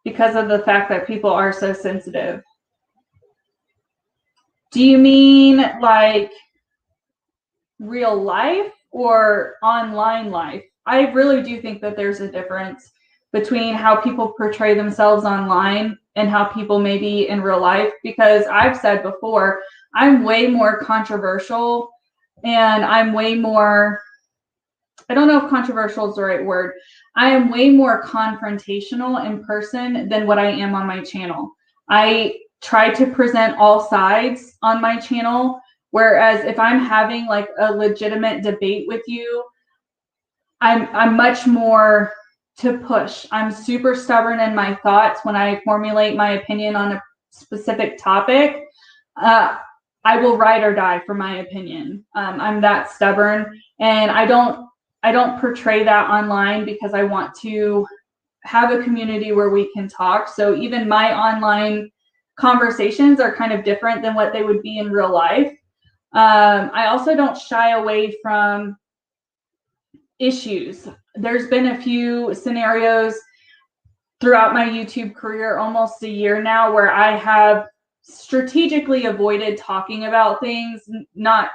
because of the fact that people are so sensitive? Do you mean like real life or online life? I really do think that there's a difference between how people portray themselves online and how people may be in real life, because I've said before, I'm way more controversial and I'm way more, I don't know if controversial is the right word. I am way more confrontational in person than what I am on my channel. I try to present all sides on my channel, whereas if I'm having like a legitimate debate with you, I'm much more to push. I'm super stubborn in my thoughts when I formulate my opinion on a specific topic. I will ride or die for my opinion. I'm that stubborn, and I don't portray that online because I want to have a community where we can talk. So even my online conversations are kind of different than what they would be in real life. I also don't shy away from issues. There's been a few scenarios throughout my YouTube career, almost a year now, where I have strategically avoided talking about things. Not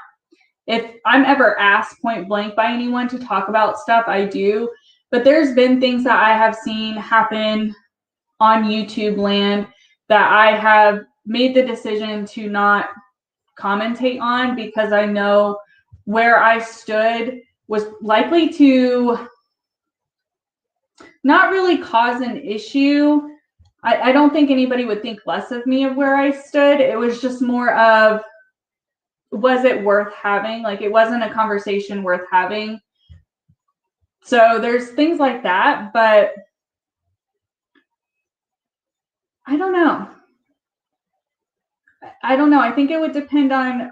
if I'm ever asked point blank by anyone to talk about stuff, I do. But there's been things that I have seen happen on YouTube land that I have made the decision to not commentate on, because I know where I stood was likely to not really cause an issue. I don't think anybody would think less of me of where I stood. It was just more of, was it worth having? Like, it wasn't a conversation worth having. So there's things like that, but I don't know. I think it would depend on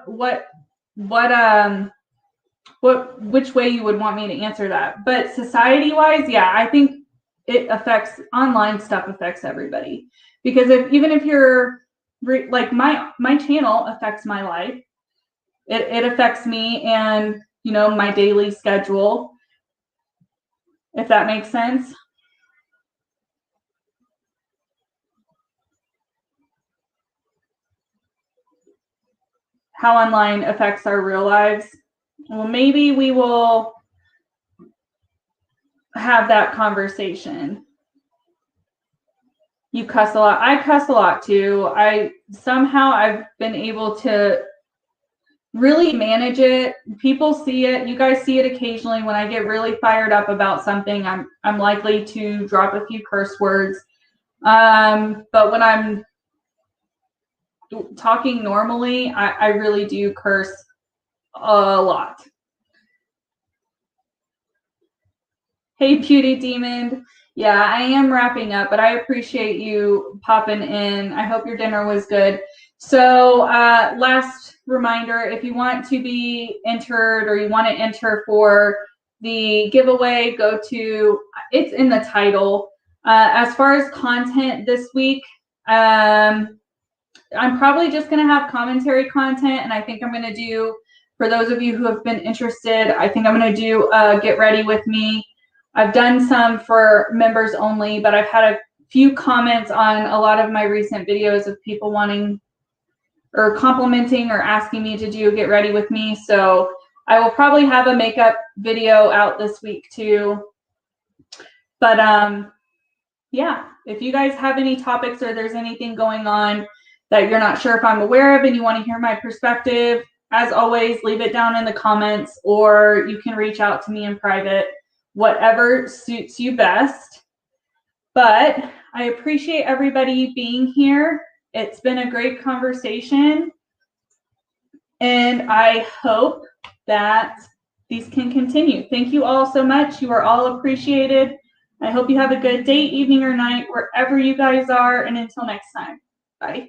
which way you would want me to answer that. But society-wise, yeah, I think it affects, online stuff affects everybody. Because even if you're like, my channel affects my life. It affects me and, my daily schedule, if that makes sense. How online affects our real lives. Well, maybe we will have that conversation. You cuss a lot. I cuss a lot too. I've been able to really manage it. People see it. You guys see it occasionally when I get really fired up about something. I'm likely to drop a few curse words. But when I'm talking normally, I really do curse a lot. Hey, Beauty Demon. Yeah, I am wrapping up, but I appreciate you popping in. I hope your dinner was good. So last reminder, if you want to be entered, or you want to enter for the giveaway, go to, it's in the title. As far as content this week, I'm probably just going to have commentary content, and I think I'm going to do, for those of you who have been interested, I think I'm going to do Get Ready With Me. I've done some for members only, but I've had a few comments on a lot of my recent videos of people wanting or complimenting or asking me to do Get Ready With Me. So I will probably have a makeup video out this week too. But yeah, if you guys have any topics or there's anything going on that you're not sure if I'm aware of and you want to hear my perspective, as always, leave it down in the comments, or you can reach out to me in private. Whatever suits you best. But I appreciate everybody being here. It's been a great conversation, and I hope that these can continue. Thank you all so much. You are all appreciated. I hope you have a good day, evening, or night, wherever you guys are, and until next time, bye.